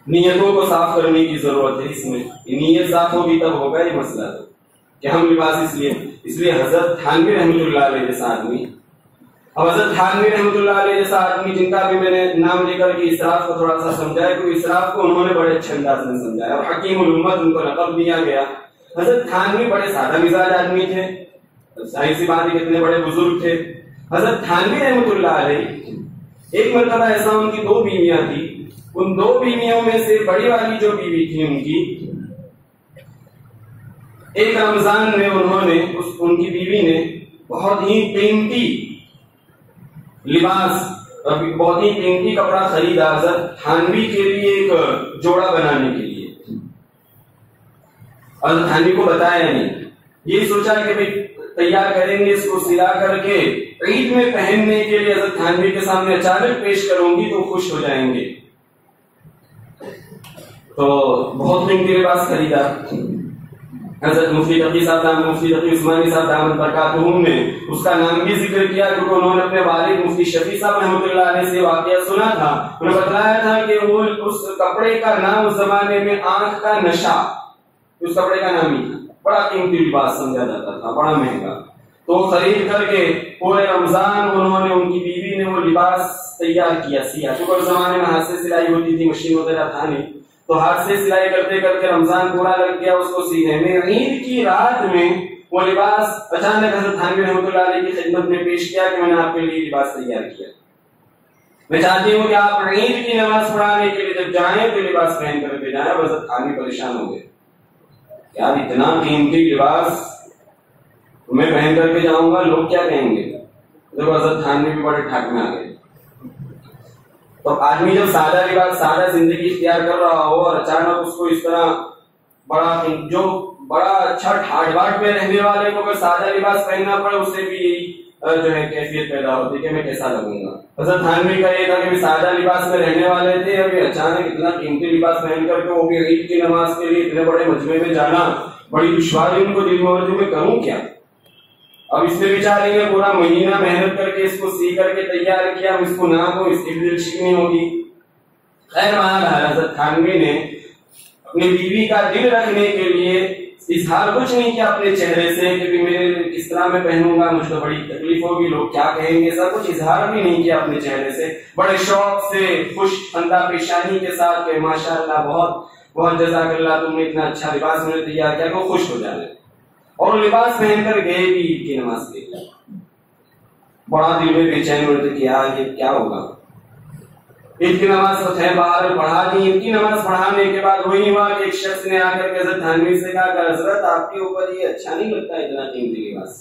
نیتوں کو صاف کرنے کی ضرورت ہے، اس میں نیت صاف ہوگی تب ہوگا یہ مسئلہ تو کہ ہم لباس اس لیے حضرت تھانوی رحمۃ اللہ علیہ جیسا آدمی، اب حضرت تھانوی رحمۃ اللہ علیہ جیسا آدمی جن کا بھی میں نے نام لے کر کے اسراف کو تھوڑا سا سمجھایا، کیونکہ اسراف کو انہوں نے بڑے اچھے انداز میں سمجھایا اور حکیم الامت ان کو لقب دیا گیا۔ حضرت تھانوی بڑے سادہ مزاج آدمی تھے، ظاہر سی بات ہے کتنے بڑے بزرگ تھے۔ حضرت تھانوی رحمۃ اللہ علیہ ایک مرتبہ ایسا ان کی 2 بیویاں تھی، ان 2 بیویوں میں سے بڑی والی جو بیوی تھی ان کی، ایک رمضان میں انہوں نے ان کی بیوی نے بہت ہی قیمتی لباس، بہت ہی قیمتی کپڑا خریدا حضرت تھانوی کے لیے ایک جوڑا بنانے کے لیے، اور تھانوی کو بتایا نہیں، یہ سوچا کہ بھائی تیار کریں گے اس کو سلا کر کے عید میں پہننے کے لیے حضرت تھانوی کے سامنے اچانک پیش کروں گی تو خوش ہو جائیں گے، تو بہت قیمتی لباس خریدا۔ حضرت مفتی تقی صاحب، مفتی تقی عثمانی صاحب دامت برکاتہم نے اس کا نام بھی ذکر کیا، کیونکہ انہوں نے اپنے والد مفتی شفیع صاحب رحمۃ اللہ علیہ سے واقعہ سنا تھا، انہوں نے بتلایا تھا کہ وہ اس کپڑے کا نام اس زمانے میں آنکھ کا نشہ، اس کپڑے کا نام ہی تھا، بڑا قیمتی لباس سمجھا جاتا تھا، بڑا مہنگا، تو خرید کر کے پورے رمضان انہوں نے، ان کی بیوی نے وہ لباس تیار کیا، سیا، کیونکہ اس زمانے میں ہاتھ سے سلائی ہوتی تھی، مشین وغیرہ تھا نہیں، تو ہاتھ سے سلائی کرتے کرتے رمضان پورا لگ گیا اس کو سینے میں۔ عید کی رات میں وہ لباس اچانک حضرت تھانوی رحمۃ اللہ علیہ کی خدمت میں پیش کیا کہ میں نے آپ کے لیے لباس تیار کیا، میں چاہتی ہوں کہ آپ عید کی نماز پڑھانے کے لیے جب جائیں تو لباس پہن کر کے جائیں۔ حضرت تھانوی پریشان ہو گئے، یار اتنا قیمتی لباس میں پہن کر کے جاؤں گا، لوگ کیا کہیں گے؟ جب حضرت تھانوی بھی بڑے ٹھاک میں آ گئے۔ تو آدمی جب سادہ لباس، سادہ زندگی اختیار کر رہا ہو اور اچانک اس کو اس طرح بڑا اچھا ٹھاٹ باٹ میں رہنے والے کو اگر سادہ لباس پہننا پڑے، اس سے بھی یہی جو ہے کیفیت پیدا ہوتی ہے کہ میں کیسا لگوں گا۔ حضرت تھانوی کا یہ تھا کہ سادہ لباس میں رہنے والے تھے، ابھی اچانک اتنا قیمتی لباس پہن کر کے وہ بھی عید کی نماز کے لیے اتنے بڑے مجمع میں جانا، بڑی دشواری ان کو دل میں ہوتی، میں کروں کیا؟ اب اس میں بیچارے نے پورا مہینہ محنت کر کے اس کو سی کر کے تیار کیا، اس کو نہ ہو، اس کی بھی دل شکنی ہوگی۔ خیر بہرحال حضرت تھانوی نے اپنی بیوی کا دل رکھنے کے لیے اظہار کچھ نہیں کیا اپنے چہرے سے کہ میں کس طرح میں پہنوں گا، مجھے تو بڑی تکلیف ہوگی، لوگ کیا کہیں گے، سب کچھ اظہار بھی نہیں کیا اپنے چہرے سے، بڑے شوق سے خوش خندہ پیشانی کے ساتھ کہ ماشاء اللہ بہت بہت جزاک اللہ، تم نے اتنا اچھا لباس مجھے تیار کیا، کہ خوش ہو جانے، اور لباس پہن کر گئے بھی عید کی نماز کے لیے۔ بڑا دل میں بے چین ہوتے کہ یہ کیا ہوگا، عید کی نماز تو ہے باہر پڑھا دی۔ عید کی نماز پڑھانے کے بعد وہی ہوا کہ ایک شخص نے آ کر کے حضرت تھانوی سے کہا کہ حضرت آپ کے اوپر یہ اچھا نہیں لگتا اتنا قیمتی لباس۔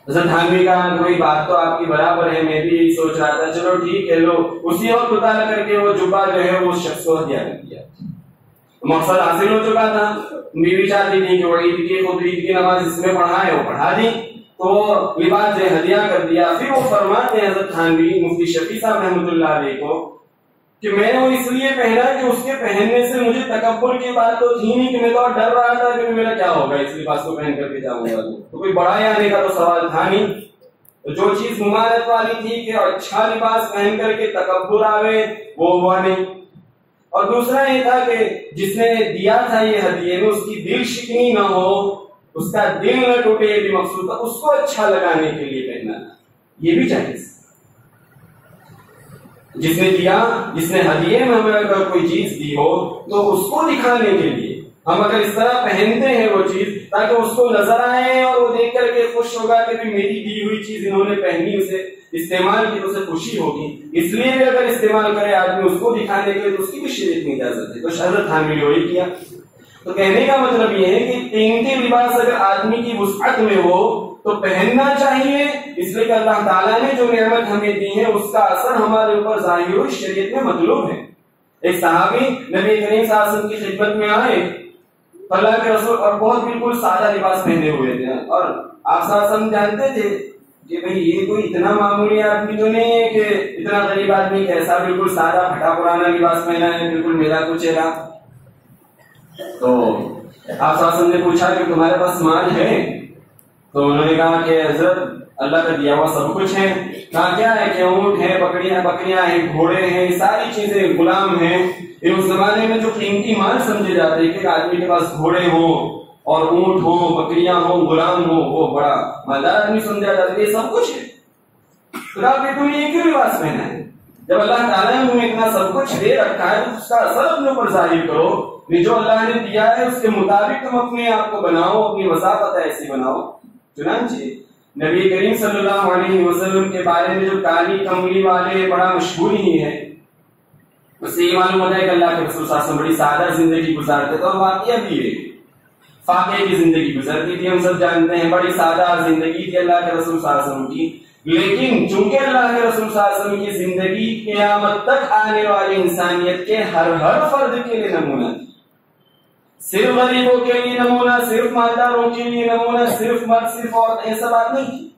حضرت تھانوی کا کوئی بات تو آپ کی برابر ہے، میں بھی یہی سوچ رہا تھا، چلو ٹھیک ہے، لو اسی وقت اتار کر کے وہ جبہ جو ہے وہ شخص کو ہدیہ کر دیا۔ مقصد حاصل ہو چکا تھا. بیوی چاہتی تھی کہ وہ عید کی خود عید کی نماز جس میں پڑھا ہے وہ پڑھا دی تو وہ لباس جو ہدیہ کر دیا. پھر وہ فرماتے ہیں حضرت تھانوی مفتی شفیع صاحب رحمۃ اللہ علیہ کو کہ میں نے وہ اس لیے پہنا کہ اس کے پہننے سے مجھے تکبر کی بات تو تھی نہیں کہ میں تو ڈر رہا تھا کہ میرا کیا ہوگا اس لباس کو پہن کر کے جاؤں گا تو کوئی بڑا ہی آنے کا تو سوال تھا نہیں. جو چیز ممانعت والی تھی کہ اچھا لباس پہن کر کے تکبر آوے وہ ہوا نہیں. اور دوسرا یہ تھا کہ جس نے دیا تھا یہ ہدیے میں اس کی دل شکنی نہ ہو, اس کا دل نہ ٹوٹے, یہ بھی مقصود تھا. اس کو اچھا لگانے کے لیے پہننا تھا, یہ بھی جائز. جس نے دیا, جس نے ہدیے میں ہمیں اگر کوئی چیز دی ہو تو اس کو دکھانے کے لیے ہم اگر اس طرح پہنتے ہیں وہ چیز تاکہ اس کو نظر آئے اور وہ دیکھ کر کے خوش ہوگا کہ میری دی ہوئی چیز انہوں نے پہنی, اسے استعمال کی تو اسے خوشی ہوگی. اس لیے بھی اگر استعمال کرے آدمی اس کو دکھانے کے لیے تو اس کی بھی شریعت میں اجازت ہے. تو حضرت تھانوی نے وہی کیا. تو کہنے کا مطلب یہ ہے کہ قیمتی لباس اگر آدمی کی وسعت میں ہو تو پہننا چاہیے, اس لیے کہ اللہ تعالیٰ نے جو نعمت ہمیں دی ہے اس کا اثر ہمارے اوپر ظاہر ہو, شریعت میں مطلوب ہے. ایک صحابی نبی کریم صلی اللہ علیہ وسلم کی خدمت میں آئے, اللہ کے رسول اور بہت بالکل سادہ لباس پہنے ہوئے تھے, اور آپ صلی اللہ علیہ وسلم جانتے تھے کہ بھئی یہ کوئی اتنا معمولی آدمی تو نہیں ہے کہ اتنا غریب آدمی کیسا بالکل سادہ پھٹا پرانا لباس پہنا ہے, بالکل میرا کو چہرہ. تو آپ صلی اللہ علیہ وسلم نے پوچھا کہ تمہارے پاس مال ہے؟ تو انہوں نے کہا کہ حضرت اللہ کا دیا ہوا سب کچھ ہے. کہا کیا ہے کہ اونٹ ہے, بکریاں ہیں, گھوڑے ہیں, ساری چیزیں, غلام ہیں. اس زمانے میں جو قیمتی مال سمجھے جاتے ہیں کہ آدمی کے پاس گھوڑے ہوں اور اونٹ ہوں, بکریاں ہوں, غلام ہوں, وہ بڑا مالدار آدمی سمجھا جاتا ہے, یہ سب کچھ ہے. تو آپ نے تمہیں یہ کیوں لباس پہنا ہے؟ جب اللہ تعالیٰ نے تمہیں اتنا سب کچھ دے رکھا ہے تو اس کا اثر اپنے اوپر ظاہر کرو. جو اللہ نے دیا ہے اس کے مطابق تم اپنے آپ کو بناؤ, اپنی وساطت ایسی بناؤ. چنانچہ نبی کریم صلی اللہ علیہ وسلم کے بارے میں جو کالی کملی والے بڑا مشہور ہی ہے, اس سے یہ معلوم ہوتا ہے کہ اللہ کے رسول صلی اللہ علیہ وسلم بڑی سادہ زندگی گزارتے تھے, اور واقعہ بھی ہے فاقے کی زندگی گزرتی تھی. ہم سب جانتے ہیں بڑی سادہ زندگی تھی اللہ کے رسول صلی اللہ علیہ وسلم کی, لیکن چونکہ اللہ کے رسول صلی اللہ علیہ وسلم کی زندگی قیامت تک آنے والی انسانیت کے ہر فرد کے لیے نمونہ تھی. صرف غریبوں کے لیے نمونہ, صرف مالداروں کے لیے نمونہ, صرف مرد صرف عورت, ایسا بات نہیں تھی.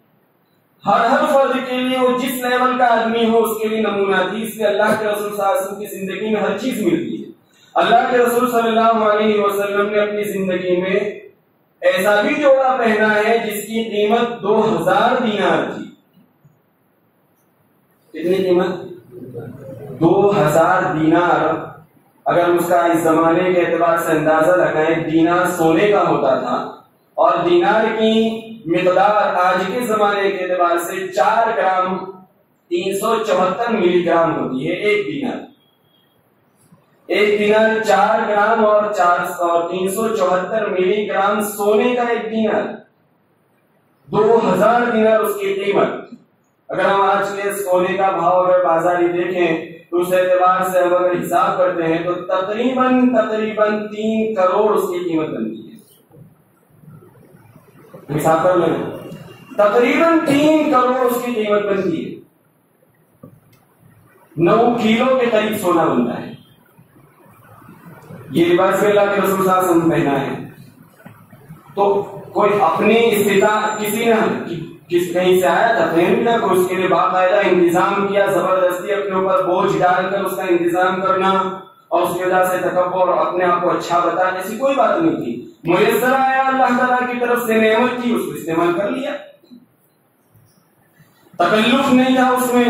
ہر فرد کے لیے, وہ جس لیول کا آدمی ہو اس کے لیے نمونہ تھی. اس لیے اللہ کے رسول صلی اللہ علیہ وسلم کی زندگی میں ہر چیز ملتی ہے. اللہ کے رسول صلی اللہ علیہ وسلم نے اپنی زندگی میں ایسا بھی جوڑا پہنا ہے جس کی قیمت 2000 دینار تھی. کتنی قیمت؟ 2000 دینار. اگر اس کا اس زمانے کے اعتبار سے اندازہ لگائیں, دینار سونے کا ہوتا تھا, اور دینار کی مقدار آج کے زمانے کے اعتبار سے 4 گرام 374 ملی گرام ہوتی ہے. ایک دینار 4 گرام اور 374 ملی گرام سونے کا ایک دینار, 2000 دینار اس کی قیمت. اگر ہم آج کے سونے کا بھاؤ اگر بازاری دیکھیں تو اس اعتبار سے ہم اگر حساب کرتے ہیں تو تقریباً 3 کروڑ اس کی قیمت بنتی ہے. حساب کر لیں, تقریباً 3 کروڑ اس کی قیمت بنتی ہے. 9 کلو کے قریب سونا بنتا ہے. یہ لباس بھی اللہ کے رسول صلی اللہ علیہ وسلم پہنا ہے. تو کوئی اپنی استطاعت کسی نے کہیں سے آیا تھا پہن لیا, کوئی اس کے لیے باقاعدہ انتظام کیا, زبردستی اپنے اوپر بوجھ ڈال کر اس کا انتظام کرنا اور اس کی وجہ سے تکبر اور اپنے آپ کو اچھا بتانا, ایسی کوئی بات نہیں تھی. میسر آیا اللہ تعالیٰ کی طرف سے نعمت تھی, اس کو استعمال کر لیا. تکلف نہیں تھا اس میں,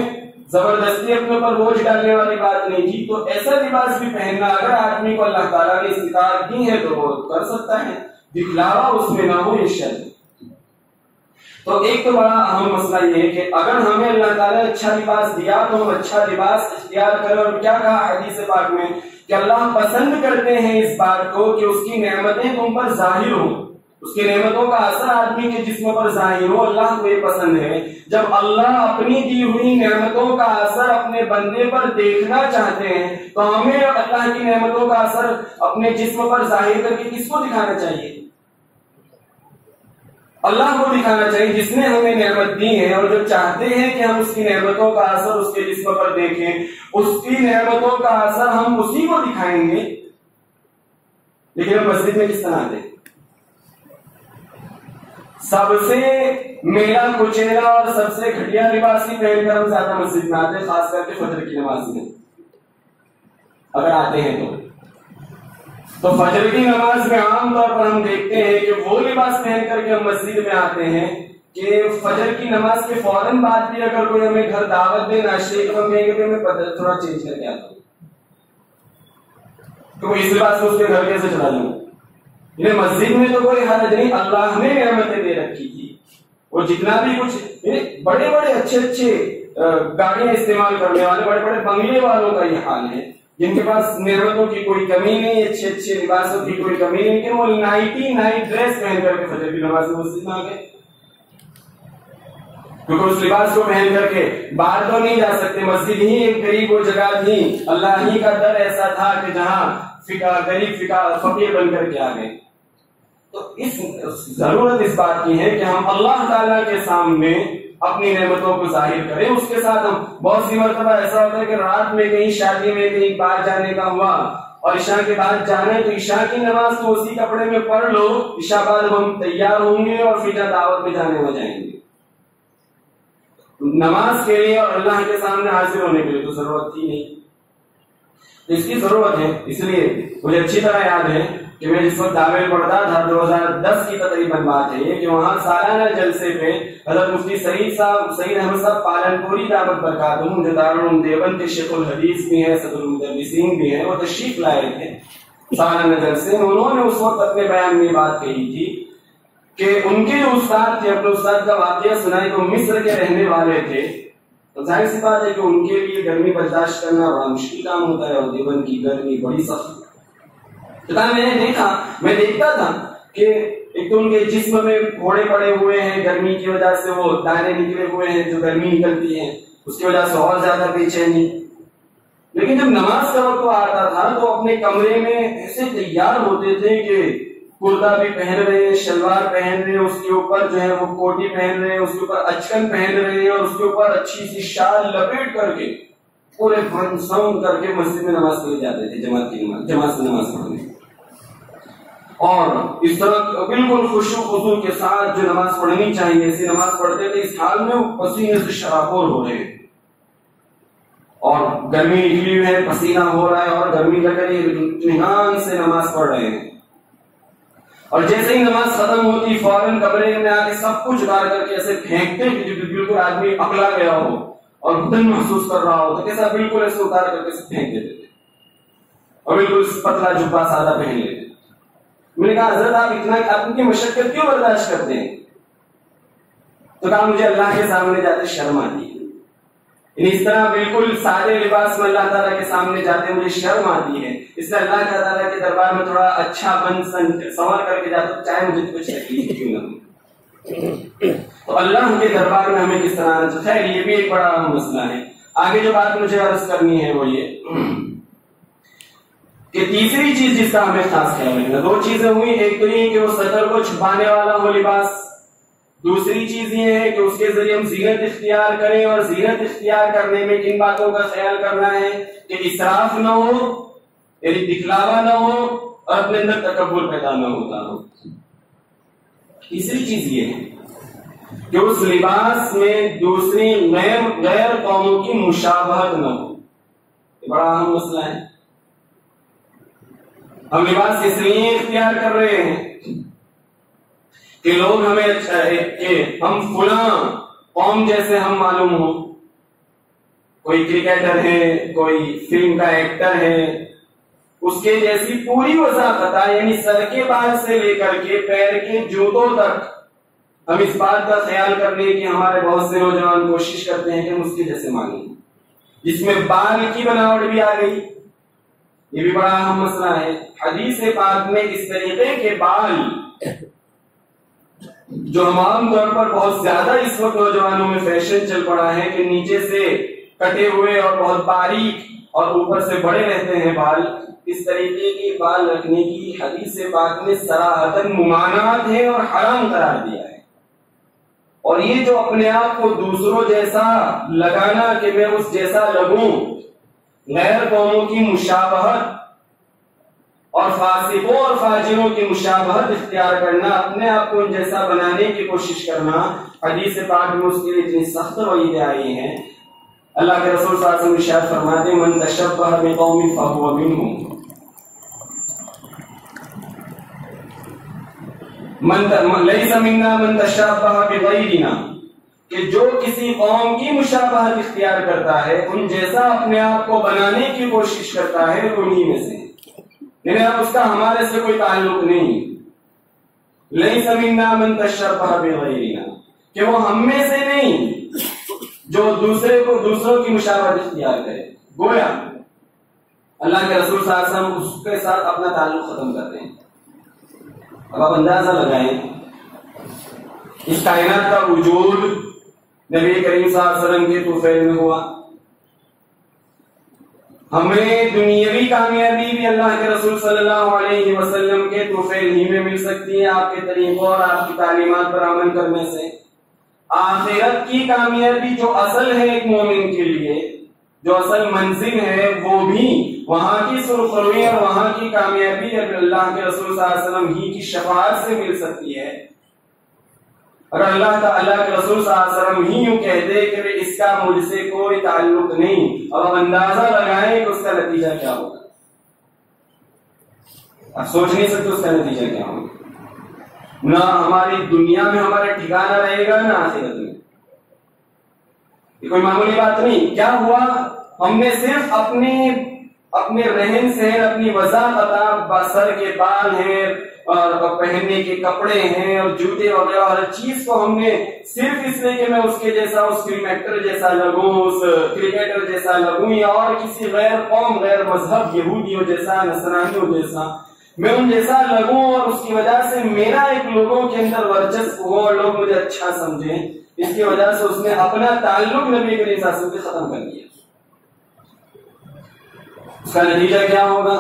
زبردستی اپنے اوپر بوجھ ڈالنے والی بات نہیں تھی. تو ایسا لباس بھی پہننا اگر آدمی کو اللہ تعالیٰ نے استطاعت دی ہے تو وہ کر سکتا ہے, دکھلاوا اس میں نہ ہو, یہ شرط. تو ایک تو بڑا اہم مسئلہ یہ ہے کہ اگر ہمیں اللہ تعالیٰ نے اچھا لباس دیا تو ہم اچھا لباس اختیار کریں. اور کیا کہا حدیث پاک میں کہ اللہ پسند کرتے ہیں اس بات کو کہ اس کی نعمتیں تم پر ظاہر ہوں, اس کی نعمتوں کا اثر آدمی کے جسم پر ظاہر ہو. اللہ کو یہ پسند ہے جب اللہ اپنی دی ہوئی نعمتوں کا اثر اپنے بندے پر دیکھنا چاہتے ہیں تو ہمیں اللہ کی نعمتوں کا اثر اپنے جسم پر ظاہر کر کے کس کو دکھانا چاہیے؟ اللہ کو دکھانا چاہیے جس نے ہمیں نعمت دی ہے. اور جو چاہتے ہیں کہ ہم اس کی نعمتوں کا اثر اس کے جسم پر دیکھیں, اس کی نعمتوں کا اثر ہم اسی کو دکھائیں گے. لیکن ہم مسجد میں کس طرح آتے ہیں؟ سب سے میلا کچیلا اور سب سے گھٹیا لباس ہی پہن کر ہم زیادہ مسجد میں آتے ہیں، خاص کر کے فجر کی نماز میں اگر آتے ہیں تو فجر کی نماز میں عام طور پر ہم دیکھتے ہیں کہ وہ لباس پہن کر کے ہم مسجد میں آتے ہیں کہ فجر کی نماز کے فوراً بعد بھی اگر کوئی ہمیں گھر دعوت دے ناشتے تو ہم کہیں گے کہ میں تھوڑا چینج کر کے آتا ہوں، تو اس لباس میں اس کے گھر کیسے چلا جاؤں؟ مسجد میں تو کوئی حرج نہیں، اللہ نے نعمتیں دے رکھی تھی، وہ جتنا بھی کچھ بڑے بڑے اچھے گاڑیاں استعمال کرنے والے بڑے بڑے بنگلے والوں کا یہ حال ہے جن کے پاس نعمتوں کی کوئی کمی نہیں، اچھے لباسوں کی کوئی کمی نہیں، کہ وہ نائٹ ڈریس پہن کر کے فجر کی نماز میں مسجد میں آ گئے، کیونکہ اس لباس کو پہن کر کے باہر تو نہیں جا سکتے، مسجد ہی ایک غریب وہ جگہ تھی، اللہ ہی کا در ایسا تھا کہ جہاں غریب فقیر بن کر کے آ گئے۔ تو اس ضرورت اس بات کی ہے کہ ہم اللہ تعالیٰ کے سامنے اپنی نعمتوں کو ظاہر کریں، اس کے ساتھ ہم بہت سی مرتبہ ایسا ہوتا ہے کہ رات میں کہیں شادی میں کہیں باہر جانے کا ہوا اور عشاء کے بعد جانا ہے تو عشاء کی نماز تو اسی کپڑے میں پڑھ لو، عشاء بعد ہم تیار ہوں گے اور پھر دعوت میں جانے ہو جائیں گے۔ نماز کے لیے اور اللہ کے سامنے حاضر ہونے کے لیے تو ضرورت ہی نہیں، اس کی ضرورت ہے۔ اس لیے مجھے اچھی طرح یاد ہے کہ میں جس وقت دعوے پڑھتا تھا 2010 کی تقریباً بات ہے یہ، کہ وہاں سالانہ جلسے پہ حضرت مفتی سعید احمد صاحب پالنپوری دعوت برکاتہم جو دارالعلوم دیوبند کے شیخ الحدیث بھی ہیں، صدر المدرسین بھی ہیں، وہ تشریف لائے تھے سالانہ جلسے میں۔ انہوں نے اس وقت اپنے بیان میں بات کہی تھی کہ ان کے جو استاد تھے، اپنے استاد کا واقعہ سنائے، تو مصر کے رہنے والے تھے، تو ظاہر سی بات ہے کہ ان کے لیے گرمی برداشت کرنا بڑا مشکل کام ہوتا ہے، اور دیوبند کی گرمی بڑی سخت۔ میں دیکھتا تھا کہ ایک تو ان کے جسم میں پھوڑے پڑے ہوئے ہیں، گرمی کی وجہ سے وہ دانے نکلے ہوئے ہیں، جو گرمی نکلتی ہے اس کی وجہ سے اور زیادہ بے چینی۔ لیکن جب نماز کا وقت آتا تھا تو اپنے کمرے میں ایسے تیار ہوتے تھے کہ کرتا بھی پہن رہے ہیں، شلوار پہن رہے ہیں، اس کے اوپر جو ہے وہ کوٹی پہن رہے ہیں، اس کے اوپر اچکن پہن رہے ہیں، اور اس کے اوپر اچھی سی شال لپیٹ کر کے پورے فن ساؤنڈ کر کے مسجد میں نماز پڑھنے جاتے تھے، جماعت سے نماز پڑھنے، اور اس طرح بالکل خشوع خضوع کے ساتھ جو نماز پڑھنی چاہیے ایسی نماز پڑھتے تھے۔ اس حال میں وہ پسینے سے شرابور ہو رہے ہیں اور گرمی نکلی ہوئی ہے، پسینہ ہو رہا ہے اور گرمی لگ رہی ہے، اطمینان سے نماز پڑھ رہے ہیں، اور جیسے ہی نماز ختم ہوتی فوراً کمرے میں آ کے سب کچھ اتار کر کے ایسے پھینکتے کہ بالکل آدمی اکلا گیا ہو اور گھٹن محسوس کر رہا ہو تو کیسا بالکل ایسے اتار کر کے پھینک دیتے تھے، اور بالکل پتلا جبہ سادہ پہن لیتے۔ میں نے کہا حضرت آپ ان کی مشقت کیوں برداشت کرتے ہیں؟ تو کہا مجھے اللہ کے سامنے جاتے شرم آتی ہے، اس طرح بالکل سادے لباس میں اللہ تعالیٰ کے سامنے جاتے مجھے شرم آتی ہے، اس لیے اللہ تعالیٰ کے دربار میں تھوڑا اچھا بن سنور کر کے جاتا ہوں، چاہے مجھے کچھ تکلیف کیوں نہ ہو۔ تو اللہ کے دربار میں ہمیں کس طرح آنا چاہیے، خیر یہ بھی ایک بڑا اہم مسئلہ ہے۔ آگے جو بات مجھے عرض کرنی ہے وہ یہ کہ تیسری چیز جس کا ہمیں خاص خیال رکھنا، دو چیزیں ہوئی، ایک تو یہ کہ وہ سطر کو چھپانے والا ہو لباس، دوسری چیز یہ ہے کہ اس کے ذریعے ہم زینت اختیار کریں، اور زینت اختیار کرنے میں کن باتوں کا خیال کرنا ہے کہ اسراف نہ ہو، یعنی دکھلاوا نہ ہو اور اپنے اندر تکبر پیدا نہ ہوتا ہو۔ تیسری چیز یہ ہے کہ اس لباس میں دوسری غیر قوموں کی مشابہت نہ ہو، یہ بڑا اہم مسئلہ ہے۔ ہم لباس اس لیے اختیار کر رہے ہیں کہ لوگ ہمیں کہ ہم فلاں قوم جیسے ہم معلوم ہوں، کوئی کرکٹر ہے، کوئی فلم کا ایکٹر ہے، اس کے جیسی پوری وضاحت، یعنی سر کے بال سے لے کر کے پیر کے جوتوں تک ہم اس بات کا خیال کرنے کی ہمارے بہت سے نوجوان کوشش کرتے ہیں کہ ہم اس کے جیسے معلوم، جس میں بال کی بناوٹ بھی آ گئی، یہ بھی بڑا اہم مسئلہ ہے۔ حدیث پاک میں اس طریقے کے بال جو ہم عام طور پر بہت زیادہ اس وقت نوجوانوں میں فیشن چل پڑا ہے کہ نیچے سے کٹے ہوئے اور بہت باریک اور اوپر سے بڑے رہتے ہیں بال، اس طریقے کے بال رکھنے کی حدیث پاک میں صراحتاً ممانعت ہے اور حرام قرار دیا ہے۔ اور یہ جو اپنے آپ کو دوسروں جیسا لگانا کہ میں اس جیسا لگوں، غیر قوموں کی مشابہت، اور فاسقوں اور فاجروں کی مشابہت اختیار کرنا، اپنے آپ کو ان جیسا بنانے کی کوشش کرنا، حدیث پاک میں اس کے لیے اتنی سخت وعیدیں آئی ہیں۔ اللہ کے رسول صلی اللہ علیہ وسلم ارشاد فرماتے ہیں من تشبہ بقوم فہو منہم، لیس منا من تشبہ بغیرنا، کہ جو کسی قوم کی مشابہت اختیار کرتا ہے، ان جیسا اپنے آپ کو بنانے کی کوشش کرتا ہے، وہ انہی میں سے، یعنی اب اس کا ہمارے سے کوئی تعلق نہیں۔ لیس منا من تشبہ بغیرنا، کہ وہ ہم میں سے نہیں جو دوسروں کی مشابہت اختیار کرے۔ گویا اللہ کے رسول صلی اللہ علیہ وسلم اس کے ساتھ اپنا تعلق ختم کر رہے ہیں۔ اب آپ اندازہ لگائیں، اس کائنات کا وجود نبی کریم صلی اللہ علیہ وسلم کے طفیل میں ہوا، ہمیں دنیاوی کامیابی بھی اللہ کے رسول صلی اللہ علیہ وسلم کے طفیل ہی میں مل سکتی ہے، آپ کے طریقوں اور آپ کی تعلیمات پر عمل کرنے سے۔ آخرت کی کامیابی جو اصل ہے ایک مومن کے لیے، جو اصل منزل ہے، وہ بھی وہاں کی سرخروی اور وہاں کی کامیابی اللہ کے رسول صلی اللہ علیہ وسلم ہی کی شفاعت سے مل سکتی ہے۔ اگر اللہ کے رسول صلی اللہ علیہ وسلم ہی یوں کہتے کہ اس کا مجھ سے کوئی تعلق نہیں، اور ہم اندازہ لگائیں کہ اس کا نتیجہ کیا ہوگا، آپ سوچ نہیں سکتے اس کا نتیجہ کیا ہوگا۔ نہ ہماری دنیا میں ہمارا ٹھکانہ رہے گا، نہ آخرت میں۔ یہ کوئی معمولی بات نہیں۔ کیا ہوا، ہم نے صرف اپنے رہن سہن، اپنی وضاحت، سر کے بال ہیں اور پہننے کے کپڑے ہیں اور جوتے وغیرہ، ہر چیز کو ہم نے صرف اس لیے کہ میں اس کے جیسا، اس فلم ایکٹر جیسا لگوں، اس کرکٹر جیسا لگوں، یا اور کسی غیر قوم، غیر مذہب، یہودیوں جیسا، نصرانیوں جیسا میں ان جیسا لگوں، اور اس کی وجہ سے میرا ایک لوگوں کے اندر ورچسپ ہو اور لوگ مجھے اچھا سمجھیں، اس کی وجہ سے اس نے اپنا تعلق نبی کریم صلی اللہ علیہ وسلم سے ختم کر دیا۔ اس کا نتیجہ کیا ہوگا؟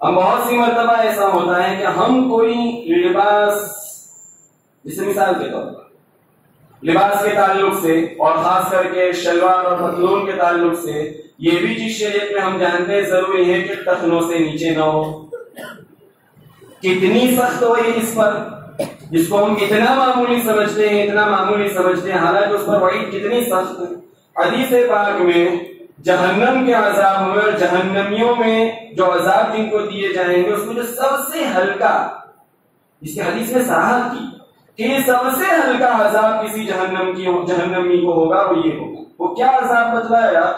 اب بہت سی مرتبہ ایسا ہوتا ہے کہ ہم کوئی لباس، جسے مثال کے طور پر لباس کے تعلق سے، اور خاص کر کے شلوار اور پتلون کے تعلق سے، یہ بھی چیز شریعت میں ہم جانتے ہیں ضروری ہے کہ ٹخنوں سے نیچے نہ ہو۔ کتنی سخت ہوئی اس پر، جس کو ہم اتنا معمولی سمجھتے ہیں، حالانکہ اس پر وعید کتنی سخت ہے۔ حدیث پاک میں جہنم کے عذاب میں اور جہنمیوں میں جو عذاب جن کو دیے جائیں گے، اس میں جو سب سے ہلکا، اس کی حدیث میں صراحت کی کہ یہ سب سے ہلکا عذاب کسی جہنمی کو ہوگا، وہ یہ ہوگا۔ وہ کیا عذاب بتلایا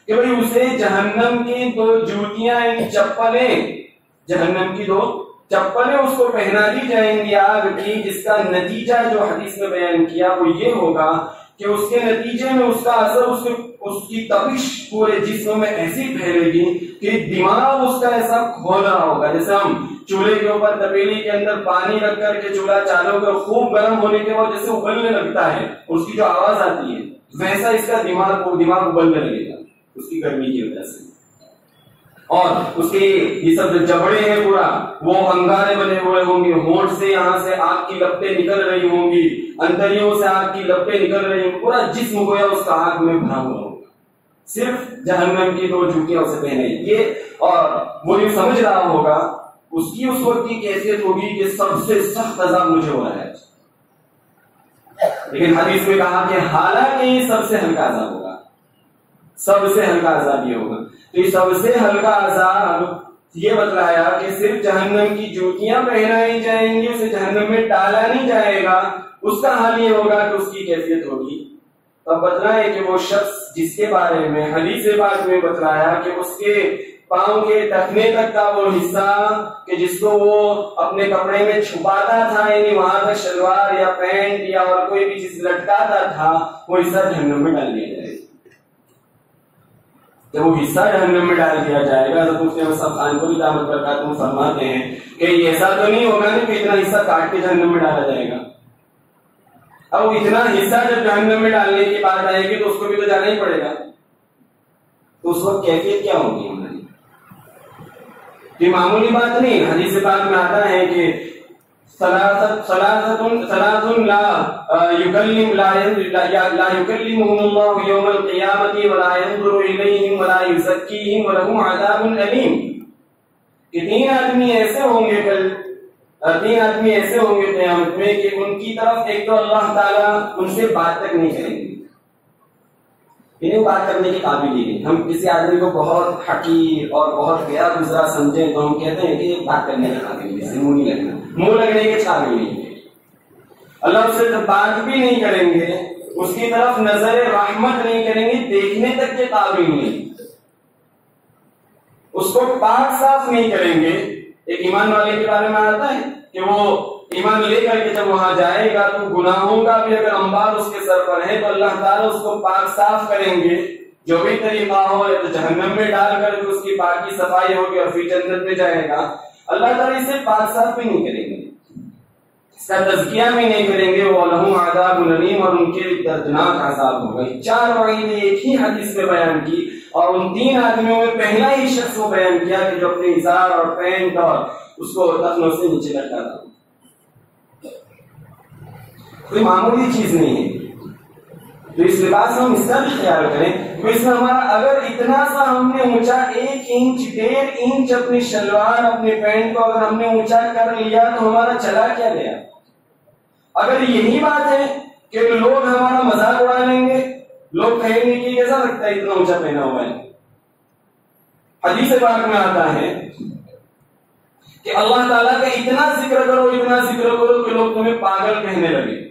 کہ بھئی اسے جہنم کی 2 جوتیاں، یعنی چپلیں، جہنم کی 2 چپلیں اس کو پہنا دی جائیں گی آگ کی، جس کا نتیجہ جو حدیث میں بیان کیا وہ یہ ہوگا کہ اس کے نتیجے میں اس کا اثر، اس کی تپش پورے جسم میں ایسی پھیلے گی کہ دماغ اس کا ایسا کھول رہا ہوگا، جیسے ہم چولہے کے اوپر تپیلی کے اندر پانی رکھ کر کے چولہا چالو کر خوب گرم ہونے کے بعد جیسے ابلنے لگتا ہے، اس کی جو آواز آتی ہے، ویسا اس کا دماغ ابلنے لگے گا اس کی گرمی کی وجہ سے۔ اور اس کے یہ سب جو جبڑے ہیں پورا وہ انگارے بنے ہوئے ہوں گے، ہونٹ سے یہاں سے آگ کی لپٹیں نکل رہی ہوں گی، اندریوں سے آگ کی لپٹیں نکل رہی ہوں گی، پورا جسم گویا اس کا آگ میں بھرا ہوا ہوگا، صرف جہنم کی 2 جوتیاں اسے پہنے یہ، اور وہ یہ سمجھ رہا ہوگا، اس کی اس وقت کی کیفیت ہوگی کہ سب سے سخت عذاب مجھے ہو رہا ہے۔ لیکن حدیث میں کہا کہ حالانکہ یہ سب سے ہلکا عذاب ہوگا، سب سے ہلکا عذاب یہ ہوگا۔ تو یہ سب سے ہلکا عذاب یہ بتلایا کہ صرف جہنم کی جوتیاں پہنائی جائیں گی، اسے جہنم میں ڈالا نہیں جائے گا، اس کا حال یہ ہوگا کہ اس کی کیفیت ہوگی۔ تب بتلایا کہ وہ شخص جس کے بارے میں حدیث پاک میں بتلایا کہ اس کے پاؤں کے ٹخنے تک کا وہ حصہ کہ جس کو وہ اپنے کپڑے میں چھپاتا تھا، یعنی وہاں تک شلوار یا پینٹ یا اور کوئی بھی چیز لٹکاتا تھا، وہ حصہ جہنم میں ڈال دیا جائے گا۔ جب وہ حصہ جہنم میں ڈال دیا جائے گا، حضرت مفتی احمد صاحب خان کو بھی دعوت برکاتہ فرماتے ہیں کہ یہ ایسا تو نہیں ہوگا کہ اتنا حصہ کاٹ کے جہنم میں ڈالا جائے گا۔ اب اتنا حصہ جب جہنم میں ڈالنے کی بات آئے گی تو اس کو بھی تو جانا ہی پڑے گا، تو اس وقت کیفیت کیا ہوگی ہماری؟ یہ معمولی بات نہیں۔ حدیث پاک میں آتا ہے کہ ثلاث لا يكلمهم الله يوم القيامة ولا ينظر إليهم ولا يزكيهم ولهم عذاب أليم، کہ 3 آدمی ایسے ہوں گے کل، 3 آدمی ایسے ہوں گے قیامت میں کہ ان کی طرف ایک تو اللہ تعالیٰ ان سے بات تک نہیں کریں گے، انہیں بات کرنے کے قابل ہی نہیں. ہم کسی آدمی کو بہت حقیر اور بہت گیا گزرا سمجھیں تو ہم کہتے ہیں کہ یہ بات کرنے کے قابل نہیں، اسے منہ نہیں لگنا، منہ لگنے کے قابل نہیں ہے. اللہ اس سے بات بھی نہیں کریں گے، اس کی طرف نظر رحمت نہیں کریں گے، دیکھنے تک کے قابل نہیں، اس کو پاک صاف نہیں کریں گے. ایک ایمان والے کے بارے میں آتا ہے کہ وہ ایمان لے کر کے جب وہاں جائے گا تو گناہوں کا بھی اگر انبار اس کے سر پر ہے تو اللہ تعالیٰ اس کو پاک صاف کریں گے. جو بھی طریقہ ہو یا تو جہنم میں ڈال کر کے اس کی پاکی صفائی ہوگی اور پھر جنت میں جائے گا. اللہ تعالیٰ اسے پاک صاف بھی نہیں کریں گے، اس کا تزکیہ بھی نہیں کریں گے. وَلَهُمْ عَذَابٌ أَلِيمٌ، اور ان کے لیے دردناک عذاب ہوگا. 4 وعید ایک ہی حدیث میں بیان کی اور ان 3 آدمیوں میں پہلا ہی شخص وہ بیان کیا کہ جو اپنے ازار اور پینٹ اور اس کو ٹخنوں سے نیچے لٹکا تھا. کوئی معمولی چیز نہیں ہے. تو اس لباس ہم اس کا بھی خیال کریں. تو اس میں ہمارا اگر اتنا سا ہم نے اونچا 1 انچ 1.5 انچ اپنی شلوار اپنے پینٹ کو اگر ہم نے اونچا کر لیا تو ہمارا چلا کیا گیا. اگر یہی بات ہے کہ لوگ ہمارا مذاق اڑا لیں گے، لوگ کہیں گے کہ کیسا لگتا ہے اتنا اونچا پہنا ہوا ہے. حدیث پاک میں آتا ہے کہ اللہ تعالیٰ کا اتنا ذکر کرو اتنا ذکر کرو کہ لوگ تمہیں پاگل کہنے لگے.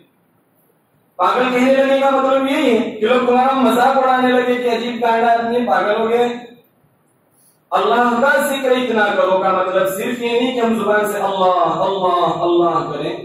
پاگل کہنے لگنے کا مطلب یہی ہے کہ لوگ تمہارا مذاق اڑانے لگے کہ عجیب کانڈا آدمی پاگل ہو گئے. اللہ کا ذکر اتنا کرو کا مطلب صرف یہ نہیں کہ ہم زبان سے اللہ اللہ اللہ کریں.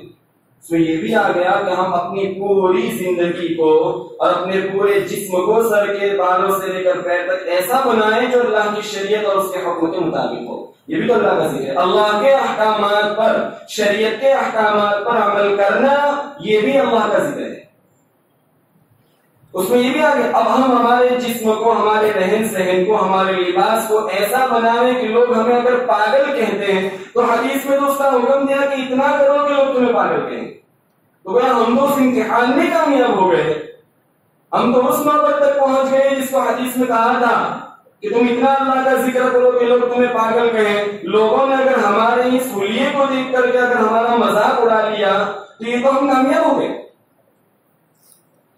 تو یہ بھی آ گیا کہ ہم اپنی پوری زندگی کو اور اپنے پورے جسم کو سر کے بالوں سے لے کر پیر تک ایسا بنائیں جو اللہ کی شریعت اور اس کے حکم کے مطابق ہو. یہ بھی تو اللہ کا ذکر ہے. اللہ کے احکامات پر، شریعت کے احکامات پر عمل کرنا یہ بھی اللہ کا ذکر ہے. اس میں یہ بھی آ گیا اب ہم ہمارے جسم کو، ہمارے رہن سہن کو، ہمارے لباس کو ایسا بنائیں کہ لوگ ہمیں اگر پاگل کہتے ہیں تو حدیث میں تو اس کا حکم دیا کہ اتنا کرو کہ لوگ تمہیں پاگل کہیں. تو گویا ہم تو اس امتحان میں کامیاب ہو گئے. ہم تو اس نوبت تک پہنچ گئے جس کو حدیث میں کہا تھا کہ تم اتنا اللہ کا ذکر کرو کہ لوگ تمہیں پاگل کہیں. لوگوں نے اگر ہمارے اس حلیے کو دیکھ کر کے اگر ہمارا مذاق اڑا لیا تو یہ تو ہم کامیاب ہو گئے.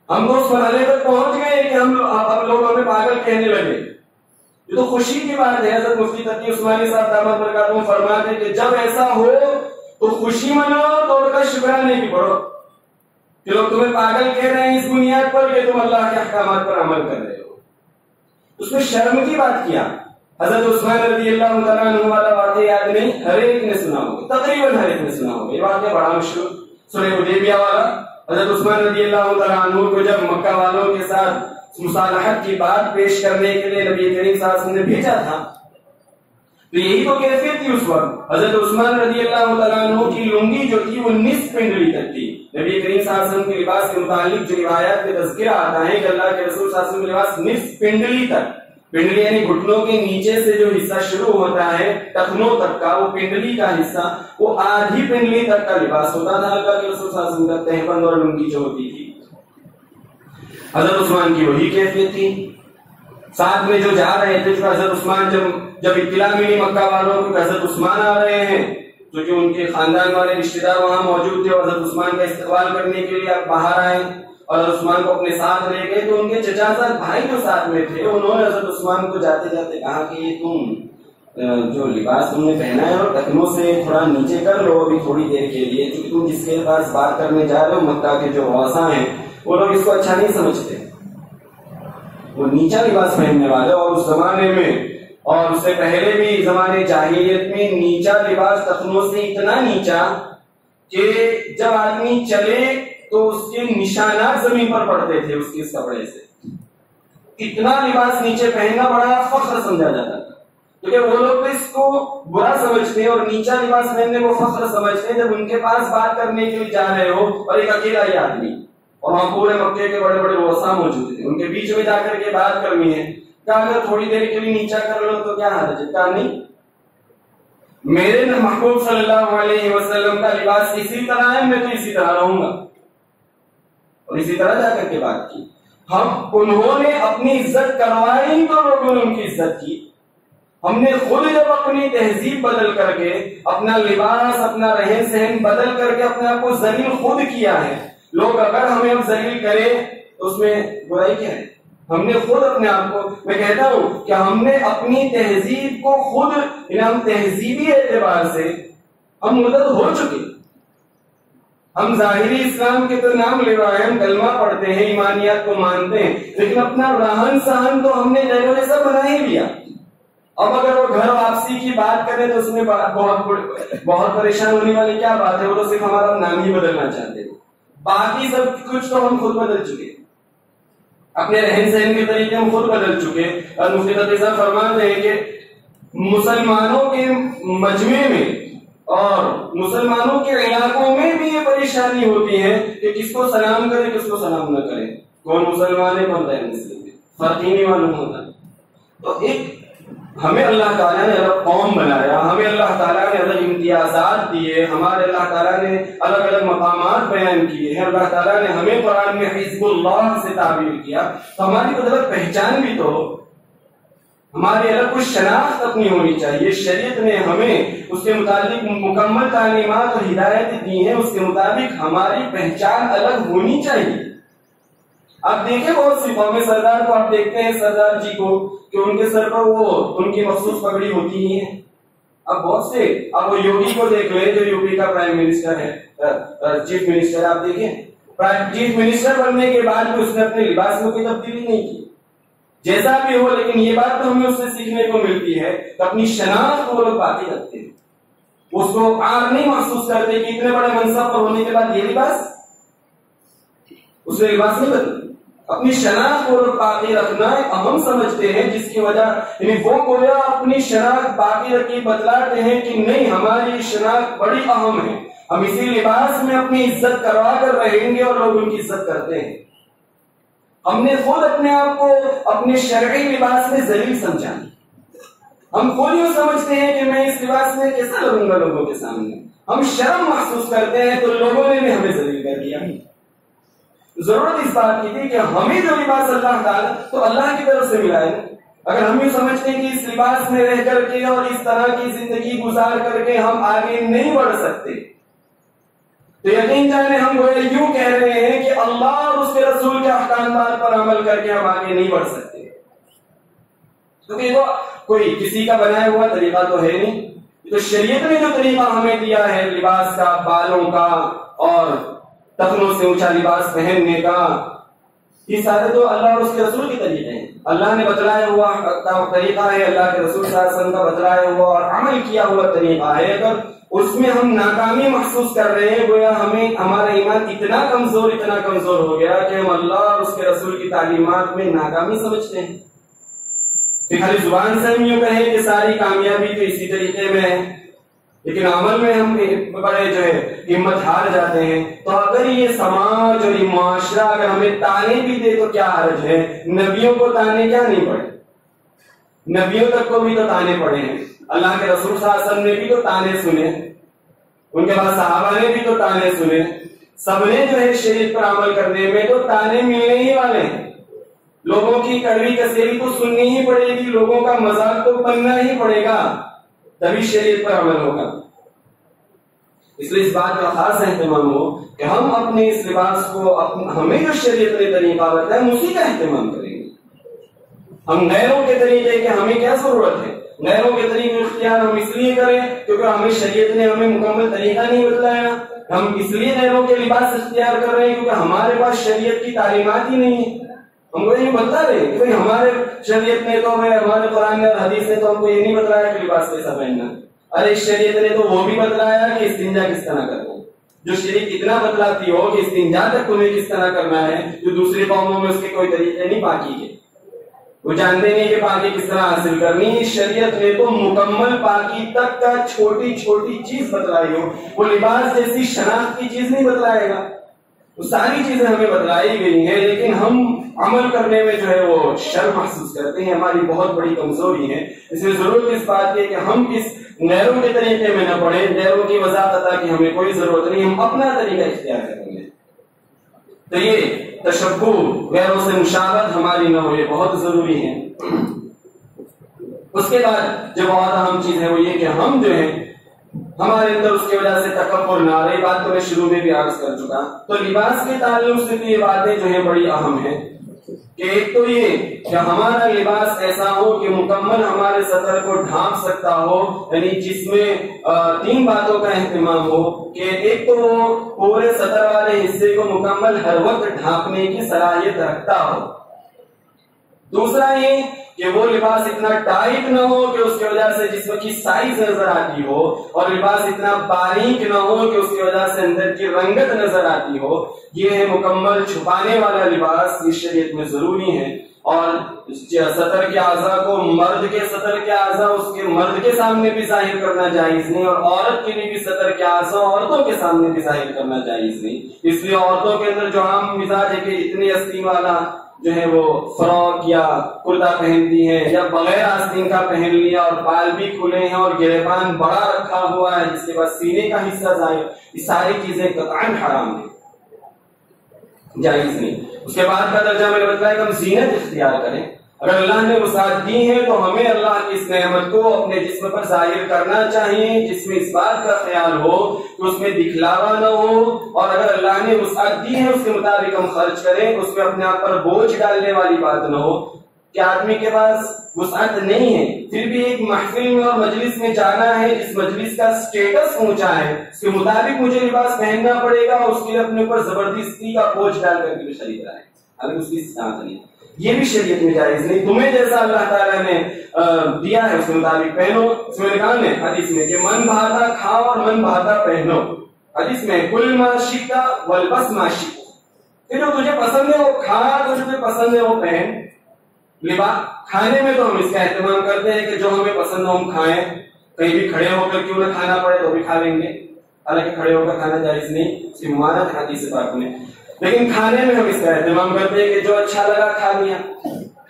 ہم تو اس مرحلے تک پہنچ گئے کہ ہم اب لوگ ہمیں پاگل کہنے لگے. یہ تو خوشی کی بات ہے. حضرت مفتی تقی عثمانی صاحب دامت برکاتہم فرماتے ہیں کہ جب ایسا ہو تو خوشی مناؤ، توڑ کا شکرانے کی پڑھو کہ لوگ تمہیں پاگل کہہ رہے ہیں اس بنیاد پر کہ تم اللہ کے احکامات پر عمل کر رہے ہو. اس میں شرم کی بات کیا. حضرت عثمان رضی اللہ تعالیٰ عنہ والا واقعہ یاد نہیں؟ ہر ایک نے سنا ہوگا، تقریباً ہر ایک نے سنا ہوگا. یہ واقعہ بڑا مشہور صلح حدیبیہ والا. حضرت عثمان رضی اللہ تعالیٰ عنہ کو جب مکہ والوں کے ساتھ مصالحت کی بات پیش کرنے کے لیے نبی کریم صلی اللہ علیہ وسلم نے بھیجا تھا تو یہی تو کیفیت تھی اس وقت. حضرت عثمان رضی اللہ تعالیٰ عنہ کی لنگی جو تھی وہ نصف پنڈلی تک تھی. نبی کریم صلی اللہ علیہ وسلم کے لباس کے متعلق جو روایات میں تذکرہ آتا ہے کہ اللہ کے رسول صلی اللہ علیہ وسلم کے لباس نصف پنڈلی تک، پنڈلی یعنی گھٹنوں کے نیچے سے جو حصہ شروع ہوتا ہے ٹخنوں تک کا، وہ پنڈلی کا حصہ، وہ آدھی پنڈلی تک کا لباس ہوتا تھا اللہ کے رسول صلی اللہ علیہ وسلم کا. تہبند اور لنگی جو ہوتی تھی حضرت عثمان کی وہی کیفیت تھی. ساتھ میں جو جا رہے تھے حضرت عثمان جب اطلاع ملی مکہ والوں کو کہ حضرت عثمان آ رہے ہیں، جو کہ ان کے خاندان والے رشتے دار وہاں موجود تھے اور حضرت عثمان کا استقبال کرنے کے لیے باہر آئے اور حضرت عثمان کو اپنے ساتھ لے گئے، تو ان کے چچا زاد بھائی جو ساتھ میں تھے انہوں نے حضرت عثمان کو جاتے جاتے کہا کہ یہ تم جو لباس تم نے پہنا ہے اور ٹخنوں سے تھوڑا نیچے کر لو ابھی تھوڑی دیر کے لیے، کیونکہ تم جس کے پاس بات کرنے جا رہے ہو مکہ کے جو اوساں ہیں وہ لوگ اس کو اچھا نہیں سمجھتے. وہ نیچا لباس پہننے والے، اور اس زمانے میں اور اس سے پہلے بھی زمانے جاہلیت میں نیچا لباس ٹخنوں سے اتنا نیچا کہ جب آدمی چلے تو اس کے نشانات زمین پر پڑتے تھے اس کے کپڑے سے. اتنا لباس نیچے پہننا بڑا فخر سمجھا جاتا تھا، کیونکہ وہ لوگ اس کو برا سمجھتے ہیں اور نیچا لباس پہننے کو فخر سمجھتے ہیں. جب ان کے پاس بات کرنے کے لیے جا رہے ہو اور ایک اکیلا ہی آدمی اور وہاں پورے مکے کے بڑے بڑے رؤساء موجود تھے، ان کے بیچ میں جا کر کے بات کرنی ہے، کہا اگر تھوڑی دیر کے لیے نیچا کر لو تو کیا حرج ہے؟ کہا نہیں، میرے محبوب صلی اللہ علیہ وسلم کا لباس اسی طرح ہے، میں تو اسی طرح رہوں گا. اور اسی طرح جا کر کے بات کی. انہوں نے اپنی عزت کروائی تو لوگوں نے ان کی عزت کی. ہم نے خود جب اپنی تہذیب بدل کر کے، اپنا لباس، اپنا رہن سہن بدل کر کے اپنے آپ کو ذلیل خود کیا ہے. لوگ اگر ہمیں اب ذلیل کرے تو اس میں برائی کیا ہے؟ ہم نے خود اپنے آپ کو، میں کہتا ہوں کہ ہم نے اپنی تہذیب کو خود، ہم تہذیبی اعتبار سے ہم مرتد ہو چکے. ہم ظاہری اسلام کے تو نام لے رہے ہیں، ہم کلمہ پڑھتے ہیں، ایمانیات کو مانتے ہیں، لیکن اپنا رہن سہن تو ہم نے غیروں جیسا بنا ہی لیا. اب اگر وہ گھر واپسی کی بات کریں تو اس میں بہت پریشان ہونے والی کیا بات ہے؟ وہ تو صرف ہمارا نام ہی بدلنا چاہتے ہیں، باقی سب کچھ تو ہم خود بدل چکے، اپنے رہن سہن کے طریقے ہم خود بدل چکے. اور مفتی تقی صاحب فرماتے ہیں کہ مسلمانوں کے مجمع میں اور مسلمانوں کے علاقوں میں بھی یہ پریشانی ہوتی ہے کہ کس کو سلام کرے کس کو سلام نہ کرے، کون مسلمان ہے کون غیر مسلم ہے، فرق ہی نہیں معلوم ہوتا. تو ایک ہمیں اللہ تعالیٰ نے الگ قوم بنایا، ہمیں اللہ تعالیٰ نے الگ امتیازات دیے، ہمارے اللہ تعالیٰ نے الگ الگ مقامات بیان کیے ہیں، اللہ تعالیٰ نے ہمیں قرآن میں حزب اللہ سے تعبیر کیا، تو ہماری تو الگ پہچان بھی تو ہو، ہماری الگ کچھ شناخت اپنی ہونی چاہیے. شریعت نے ہمیں اس کے متعلق مکمل تعلیمات اور ہدایت دی ہیں، اس کے مطابق ہماری پہچان الگ ہونی چاہیے. آپ دیکھیں بہت سی قومی سردار کو آپ دیکھتے ہیں، سردار جی کو، کہ ان کے سر پر وہ ان کی مخصوص پگڑی ہوتی ہی ہے. اب بہت سے، آپ وہ یوگی کو دیکھ لیں جو یوپی کا پرائم منسٹر ہے، چیف منسٹر، آپ دیکھیں چیف منسٹر بننے کے بعد بھی اس نے اپنے لباس میں کوئی تبدیلی نہیں کی. جیسا بھی ہو، لیکن یہ بات تو ہمیں اس سے سیکھنے کو ملتی ہے کہ اپنی شناخت کو وہ لوگ باقی رکھتے ہیں، اس کو عار نہیں محسوس کرتے کہ اتنے بڑے منصب پر ہونے کے بعد یہ لباس، اس نے لباس نہیں بدلا. اپنی شناخت کو باقی رکھنا اہم سمجھتے ہیں، جس کی وجہ یعنی وہ گویا اپنی شناخت باقی رکھی بتلاتے ہیں کہ نہیں، ہماری شناخت بڑی اہم ہے، ہم اسی لباس میں اپنی عزت کروا کر رہیں گے اور لوگ ان کی عزت کرتے ہیں. ہم نے خود اپنے آپ کو اپنے شرعی لباس میں ذلیل سمجھا. ہم خود یوں سمجھتے ہیں کہ میں اس لباس میں کیسا لگوں گا لوگوں کے سامنے، ہم شرم محسوس کرتے ہیں، تو لوگوں نے بھی ہمیں ذلیل کر دیا. ضرورت اس بات کی تھی کہ ہمیں جو لباس اللہ تعالیٰ تو اللہ کی طرف سے ملا ہے. اگر ہم یوں سمجھتے ہیں کہ اس لباس میں رہ کر کے اور اس طرح کی زندگی گزار کر کے ہم آگے نہیں بڑھ سکتے، تو یقین جانے ہم یوں کہہ رہے ہیں کہ اللہ اور اس کے رسول کے احکامات پر عمل کر کے ہم آگے نہیں بڑھ سکتے. کیونکہ وہ کوئی کسی کا بنایا ہوا طریقہ تو ہے نہیں. تو شریعت نے جو طریقہ ہمیں دیا ہے لباس کا، بالوں کا اور ٹخنوں سے اونچا لباس پہننے کا، یہ سارے تو اللہ اور اس کے رسول کے طریقے ہیں. اللہ نے بتلایا ہوا طریقہ ہے، اللہ کے رسول صلی اللہ علیہ وسلم کا بتلایا ہوا اور عمل کیا ہوا طریقہ ہے. اگر اس میں ہم ناکامی محسوس کر رہے ہیں، گویا ہمیں ہمارا ایمان اتنا کمزور ہو گیا کہ ہم اللہ اور اس کے رسول کی تعلیمات میں ناکامی سمجھتے ہیں. پھر خالی زبان سے ہم یوں کہیں کہ ساری کامیابی تو اسی طریقے میں ہے، لیکن عمل میں ہم بڑے جو ہے ہمت ہار جاتے ہیں. تو اگر یہ سماج اور یہ معاشرہ اگر ہمیں تانے بھی دے تو کیا حرج ہے؟ نبیوں کو تانے کیا نہیں پڑے؟ نبیوں تک کو بھی تو تانے پڑے ہیں. اللہ کے رسول صلی اللہ علیہ وسلم نے بھی تو تانے سنے، ان کے بعد صحابہ نے بھی تو تانے سنے. سب نے جو ہے شریعت پر عمل کرنے میں تو تانے ملنے ہی والے ہیں. لوگوں کی کڑوی کسیری تو سننی ہی پڑے گی، لوگوں کا مذاق تو بننا ہی پڑے گا، تبھی شریعت پر عمل ہوگا. اس لیے اس بات کا خاص اہتمام ہو کہ ہم اپنے اس لباس کو ہمیں جو شریعت نے طریقہ بتایا ہم اسی کا اہتمام کریں گے. ہم غیروں کے طریقے کہ ہمیں کیا ضرورت ہے؟ غیروں کے طریقے اختیار ہم اس لیے کریں کیونکہ ہمیں شریعت نے ہمیں مکمل طریقہ نہیں بتلایا. ہم اس لیے غیروں کے لباس اختیار کر رہے ہیں کیونکہ ہمارے پاس شریعت کی تعلیمات ہی نہیں ہے. ہم کو یہ بتا رہے ہیں کہ ہمارے شریعت نے تو ہمارے قرآن اور حدیث نے تو ہم کو یہ نہیں بتلایا کہ لباس کیسا پہننا. ارے شریعت نے تو وہ بھی بتلایا کہ استنجا کس طرح کرنا ہے. جو شریعت اتنا بتلاتی ہو کہ استنجا تک تمہیں کس طرح کرنا ہے، جو دوسری قوموں میں اس کے کوئی طریقے نہیں پاکی کے، وہ جانتے نہیں کہ پاکی کس طرح حاصل کرنی. شریعت نے تو مکمل پاکی تک کا چھوٹی چھوٹی چیز بتلائی ہو. وہ لباس جیسی شناخت کی چیز نہیں بتلائے گا، وہ ساری چیزیں ہمیں بتلائی گئی ہیں، لیکن ہم عمل کرنے میں جو ہے وہ شرم محسوس کرتے ہیں. ہماری بہت بڑی کمزوری ہے. اس میں ضرورت اس بات کی کہ ہم اس غیروں کے طریقے میں نہ پڑیں. غیروں کی وضاحت کی ہمیں کوئی ضرورت نہیں، ہم اپنا طریقہ اختیار کریں گے. تو یہ تشبہ، غیروں سے مشابہت ہماری نہ ہو، یہ بہت ضروری ہے. اس کے بعد جو بہت اہم چیز ہے وہ یہ کہ ہم جو ہیں ہمارے اندر اس کی وجہ سے تکبر نہ آ رہی، بات تو میں شروع میں بھی عرض کر چکا. تو لباس کے تعلق سے بھی یہ باتیں جو ہیں بڑی اہم ہیں کہ ایک تو یہ کہ ہمارا لباس ایسا ہو کہ مکمل ہمارے سطر کو ڈھانپ سکتا ہو، یعنی جس میں 3 باتوں کا اہتمام ہو کہ ایک تو وہ پورے سطر والے حصے کو مکمل ہر وقت ڈھانپنے کی صلاحیت رکھتا ہو. دوسرا یہ کہ وہ لباس اتنا ٹائٹ نہ ہو کہ اس کی وجہ سے جسم کی سائز نظر آتی ہو، اور لباس اتنا باریک نہ ہو کہ اس کی وجہ سے اندر کی رنگت نظر آتی ہو. یہ ہے مکمل چھپانے والا لباس، یہ شریعت میں ضروری ہے. اور سطر کے اعضاء کو مرد کے سطر کے اعضاء اس کے مرد کے سامنے بھی ظاہر کرنا جائز نہیں، اور عورت کے لیے بھی سطر کے اعضاء عورتوں کے سامنے بھی ظاہر کرنا جائز نہیں. اس لیے عورتوں کے اندر جو عام مزاج ہے کہ اتنی آستین والا جو ہے وہ فراک یا کرتا پہنتی ہیں، یا بغیر آستین کا پہن لیا اور بال بھی کھلے ہیں اور گریبان بڑا رکھا ہوا ہے جس کے بعد سینے کا حصہ ظاہر، یہ ساری چیزیں قطعاً حرام ہیں، جائز نہیں. اس کے بعد کا درجہ میں نے بتایا کہ ہم زینت اختیار کریں. اگر اللہ نے وسعت دی ہے تو ہمیں اللہ کی اس نعمت کو اپنے جسم پر ظاہر کرنا چاہیے، جس میں اس بات کا خیال ہو کہ اس میں دکھلاوا نہ ہو، اور اگر اللہ نے وسعت دی ہے اس کے مطابق ہم خرچ کریں، اس میں اپنے آپ پر بوجھ ڈالنے والی بات نہ ہو کہ آدمی کے پاس وسعت نہیں ہے پھر بھی ایک محفل میں اور مجلس میں جانا ہے، جس مجلس کا سٹیٹس اونچا ہے اس کے مطابق مجھے لباس پہننا پڑے گا، اور اس کے اپنے اوپر زبردستی کا بوجھ ڈال کر کے بھی خرید رہا ہے، اگر اس کی استطاعت نہیں، یہ بھی شریعت میں جائز نہیں. تمہیں جیسا اللہ تعالیٰ نے دیا ہے اس کے مطابق پہنو. اس میں کہا ہے حدیث میں کہ من بھاتا کھاؤ اور من بھاتا پہنو. حدیث میں کل ما شئت والبس ما شئت، کہ جو تجھے پسند ہے وہ کھا، جو تجھے پسند ہے وہ پہن. لباس کھانے میں تو ہم اس کا اہتمام کرتے ہیں کہ جو ہمیں پسند ہو ہم کھائیں، کہیں بھی کھڑے ہو کر کیوں نہ کھانا پڑے تو بھی کھا لیں گے، حالانکہ کھڑے ہو کر کھانا جائز نہیں، اس کی ممانعت ہے حدیث پاک میں. لیکن کھانے میں ہم اس کا اہتمام کرتے ہیں کہ جو اچھا لگا کھا لیا،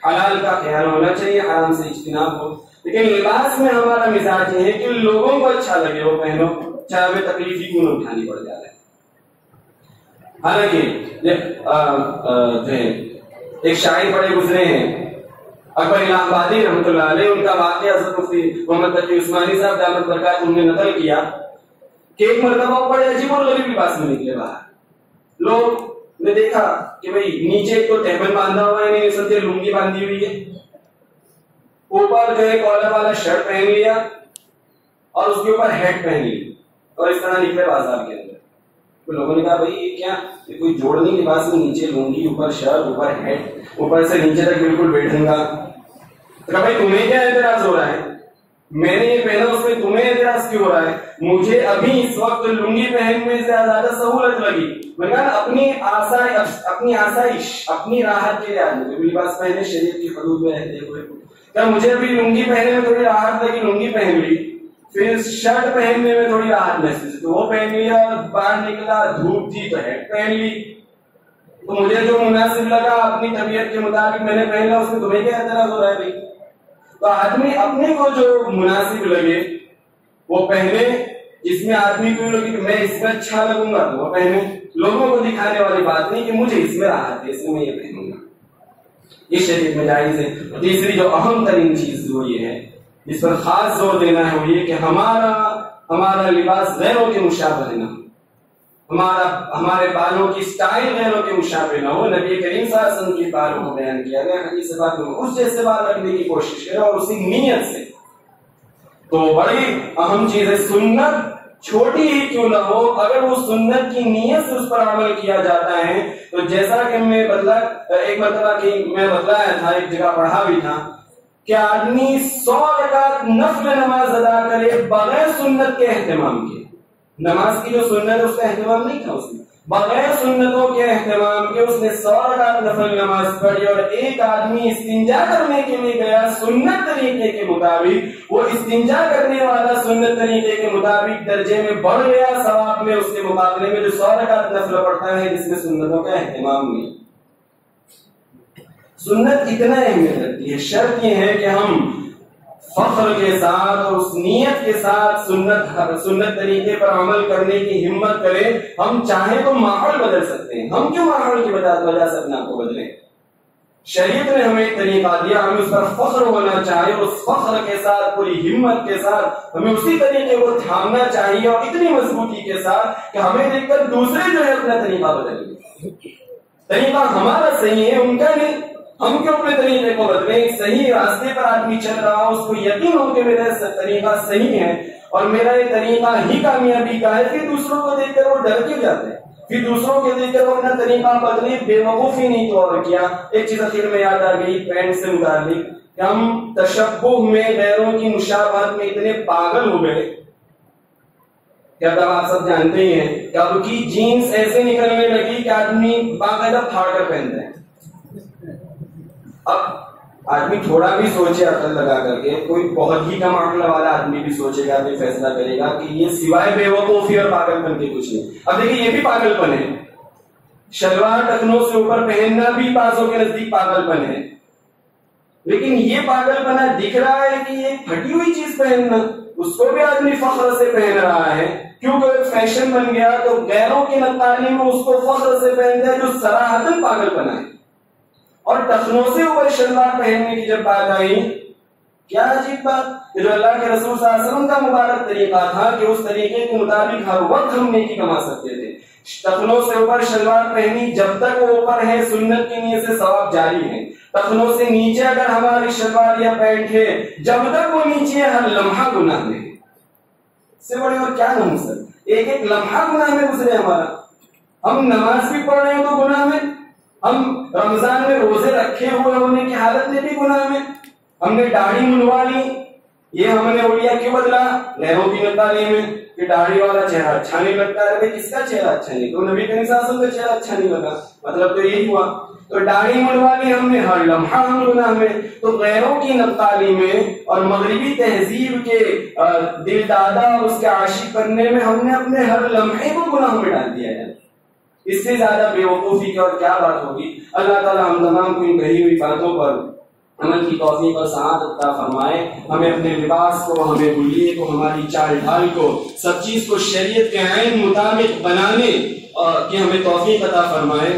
حلال کا خیال ہونا چاہیے، حرام سے اجتناب ہو. لیکن لباس میں ہمارا مزاج یہ ہے کہ لوگوں کو اچھا لگے وہ پہنو، چاہے ہمیں تکلیف ہی کیوں نہ اٹھانی پڑ جائے. حالانکہ ایک شاعر بڑے گزرے ہیں اکبر الہ آبادی رحمۃ اللہ علیہ، ان کا واقعہ حضرت مفتی محمد تقی عثمانی صاحب دامت برکات انہوں نے نقل کیا کہ ایک مرتبہ وہ بڑے عجیب اور غریب لباس میں نکلے باہر. لوگ نے دیکھا کہ بھئی نیچے تو ٹیبل باندھا ہوا ہے، نہیں سمجھے لنگی باندھی ہوئی ہے، اوپر جو ہے کالر والا شرٹ پہن لیا اور اس کے اوپر ہیٹ پہن لی، اور اس طرح نکلے بازار کے اندر. تو لوگوں نے کہا بھائی یہ کیا، یہ کوئی جوڑ نہیں لباس میں، نیچے لنگی اوپر شرٹ اوپر ہیٹ، اوپر سے نیچے تک بالکل بیٹھوں گا. تو کہا بھائی تمہیں کیا اعتراض ہو رہا ہے، میں نے یہ پہنا اس میں تمہیں اعتراض کیوں ہو رہا ہے؟ مجھے ابھی اس وقت لنگی پہن میں زیادہ سہولت لگی، میں نے کہا اپنی آسائش اپنی راحت کے لیے آدمی لباس پہنے شریعت کی حدود میں رہتے ہوئے. کیا مجھے ابھی لنگی پہننے میں تھوڑی راحت لگی، لنگی پہن لی، پھر شرٹ پہننے میں تھوڑی راحت محسوس تو وہ پہن لیا، اور باہر نکلا دھوپ تھی تو ہیٹ پہن لی. تو مجھے جو مناسب لگا اپنی طبیعت کے مطابق میں نے پہنا، اس میں تمہیں کیا اعتراض ہو رہا ہے بھائی؟ تو آدمی اپنے کو جو مناسب لگے وہ پہنے، جس میں آدمی کو لگے کہ میں اس میں اچھا لگوں گا تو وہ پہنے. لوگوں کو دکھانے والی بات نہیں کہ مجھے اس میں راحت ہے اس میں یہ پہنوں گا، یہ شریعت میں جائز ہے. تیسری جو اہم ترین چیز وہ یہ ہے جس پر خاص زور دینا ہے وہ یہ کہ ہمارا لباس غیروں کے مشابہ نہ ہو، ہمارے بالوں کی سٹائل غیروں کے مشابہ نہ ہو. نبی کریم صلی اللہ علیہ وسلم کی بالوں کو بیان کیا گیا حدیث پاک میں اس جیسے بال رکھنے کی کوشش کرے اور اسی نیت سے. تو بڑی اہم چیز ہے، سنت چھوٹی ہی کیوں نہ ہو، اگر وہ سنت کی نیت سے اس پر عمل کیا جاتا ہے تو جیسا کہ میں ایک مرتبہ کی میں بتلایا تھا، ایک جگہ پڑھا بھی تھا کہ آدمی 100 رکعت نفل نماز ادا کرے بغیر سنت کے اہتمام کے، نماز کی جو سنت ہے اس کا اہتمام نہیں تھا، اس میں بغیر سنتوں کے اہتمام کے اس نے 100 رکعت نفل نماز پڑھی. اور ایک آدمی استنجا کرنے کے لیے گیا سنت طریقے کے مطابق، وہ استنجا کرنے والا سنت طریقے کے مطابق درجے میں بڑھ گیا ثواب میں اس کے مقابلے میں جو 100 رکعت نفل پڑھتا ہے جس میں سنتوں کا اہتمام نہیں. سنت اتنا اہمیت رکھتی ہے. شرط یہ ہے کہ ہم فخر کے ساتھ اور اس نیت کے ساتھ سنت طریقے پر عمل کرنے کی ہمت کریں. ہم چاہیں تو ماحول بدل سکتے ہیں، ہم کیوں ماحول کی وجہ سے اپنے آپ کو بدلیں؟ شریعت نے ہمیں ایک طریقہ دیا، ہمیں اس پر فخر ہونا چاہیے، اس فخر کے ساتھ پوری ہمت کے ساتھ ہمیں اسی طریقے کو تھامنا چاہیے، اور اتنی مضبوطی کے ساتھ کہ ہمیں دیکھ کر دوسرے جو ہے اپنا طریقہ بدل لیں۔ طریقہ ہمارا صحیح ہے، ان کا نہیں، ہم کیوں اپنے طریقے کو بدلیں؟ صحیح راستے پر آدمی چل رہا ہو، اس کو یقین ہو کہ میرا طریقہ صحیح ہے اور میرا یہ طریقہ ہی کامیابی کا ہے، پھر دوسروں کو دیکھ کر وہ ڈر کیوں جاتے ہیں؟ پھر دوسروں کے دیکھ کر وہ اپنا طریقہ بدلے، بے وقوفی نہیں تو اور کیا۔ ایک چیز اخیر میں یاد آ گئی پینٹ سے متعلق کہ ہم تشبہ میں، غیروں کی مشابہت میں اتنے پاگل ہو گئے کہ اب آپ سب جانتے ہی ہیں کہ اب کی جینس ایسے نکلنے لگی کہ آدمی باقاعدہ پھاڑ کر پہنتے ہیں۔ اب آدمی تھوڑا بھی سوچے عقل لگا کر کے، کوئی بہت ہی کم عقل والا آدمی بھی سوچے گا، بھی فیصلہ کرے گا کہ یہ سوائے بے وقوفی اور پاگل پن کے کچھ نہیں۔ اب دیکھیے یہ بھی پاگل پن ہے، شلوار ٹخنوں سے اوپر پہننا بھی بعضوں کے نزدیک پاگل پن ہے، لیکن یہ پاگل پنا دکھ رہا ہے کہ یہ پھٹی ہوئی چیز پہننا، اس کو بھی آدمی فخر سے پہن رہا ہے کیونکہ ایک فیشن بن گیا، تو غیروں کی نقالی میں اس کو فخر سے پہنتا ہے، جو صراحتاً پاگل پنا ہے۔ اور ٹخنوں سے اوپر شلوار پہننے کی جب بات آئی، کیا عجیب بات کہ جو اللہ کے رسول صلی اللہ علیہ وسلم کا مبارک طریقہ تھا کہ اس طریقے کے مطابق ہر وقت ہم نیکی کما سکتے تھے۔ ٹخنوں سے اوپر شلوار پہنی، جب تک وہ اوپر ہے سنت کی نیت سے ثواب جاری ہے۔ ٹخنوں سے نیچے اگر ہماری شلوار یا پینٹ ہے، جب تک وہ نیچے ہے ہر لمحہ گناہ میں، اس سے بڑے اور کیا نہ سر، ایک ایک لمحہ گناہ میں گزرے ہمارا۔ ہم نماز بھی پڑھ رہے ہیں تو گناہ میں، ہم رمضان میں روزے رکھے ہوئے ہونے کی حالت میں بھی گناہ میں، ہم نے داڑھی منڈوا لی، یہ ہم نے اولیاء کیوں بدلا؟ غیروں کی نقالی میں کہ داڑھی والا چہرہ اچھا نہیں لگتا ہے، کس کا چہرہ اچھا نہیں؟ تو نبی کریم صلی اللہ علیہ وسلم کا چہرہ اچھا نہیں لگا، مطلب تو یہی ہوا۔ تو داڑھی منڈوا لی ہم نے، ہر لمحہ ہم گناہ میں۔ تو غیروں کی نقالی میں اور مغربی تہذیب کے دل دادا اور اس کے عاشق کرنے میں ہم نے اپنے ہر لمحے کو گناہ میں ڈال دیا ہے۔ اس سے زیادہ بے وقوفی کی اور کیا بات ہوگی؟ اللہ تعالیٰ ہم تمام کو ان کہی ہوئی باتوں پر عمل کی توفیق اور سعادت عطا فرمائے، ہمیں اپنے لباس کو، ہمیں حلیے کو، ہماری چال ڈھال کو، سب چیز کو شریعت کے عین مطابق بنانے کی ہمیں توفیق عطا فرمائے۔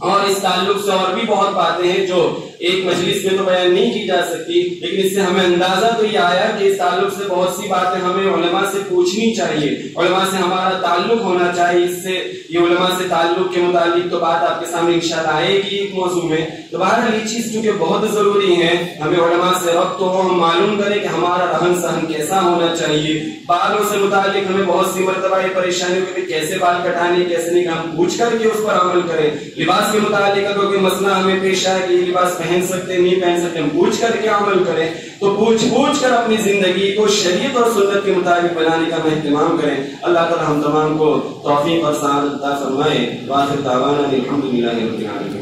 اور اس تعلق سے اور بھی بہت باتیں ہیں جو ایک مجلس میں تو بیان نہیں کی جا سکتی، لیکن اس سے ہمیں اندازہ تو یہ آیا کہ اس تعلق سے بہت سی باتیں ہمیں علماء سے پوچھنی چاہیے، علماء سے ہمارا تعلق ہونا چاہیے۔ اس سے یہ علماء سے تعلق کے متعلق تو بات آپ کے سامنے انشاءاللہ آئے گی ایک موضوع میں، تو بہرحال یہ چیز چونکہ بہت ضروری ہے، ہمیں علماء سے ربط ہو، ہم معلوم کریں کہ ہمارا رہن سہن کیسا ہونا چاہیے۔ بالوں سے متعلق ہمیں بہت سی مرتبہ یہ پریشانی ہوئی کہ کیسے بال کٹانے کیسے نہیں، ہم پوچھ کر کے اس پر عمل کریں۔ لباس کے متعلق اگر کوئی مسئلہ ہمیں پیش آئے کہ یہ لباس پہن سکتے نہیں پہن سکتے، ہم پوچھ کر کے عمل کریں، تو پوچھ کر اپنی زندگی کو شریعت اور سنت کے مطابق بنانے کا ہم اہتمام کریں۔ اللہ تعالی ہم تمام کو توفیق اور سعادت عطا فرمائے۔ وآخر دعوانا الحمدللہ رب العالمین۔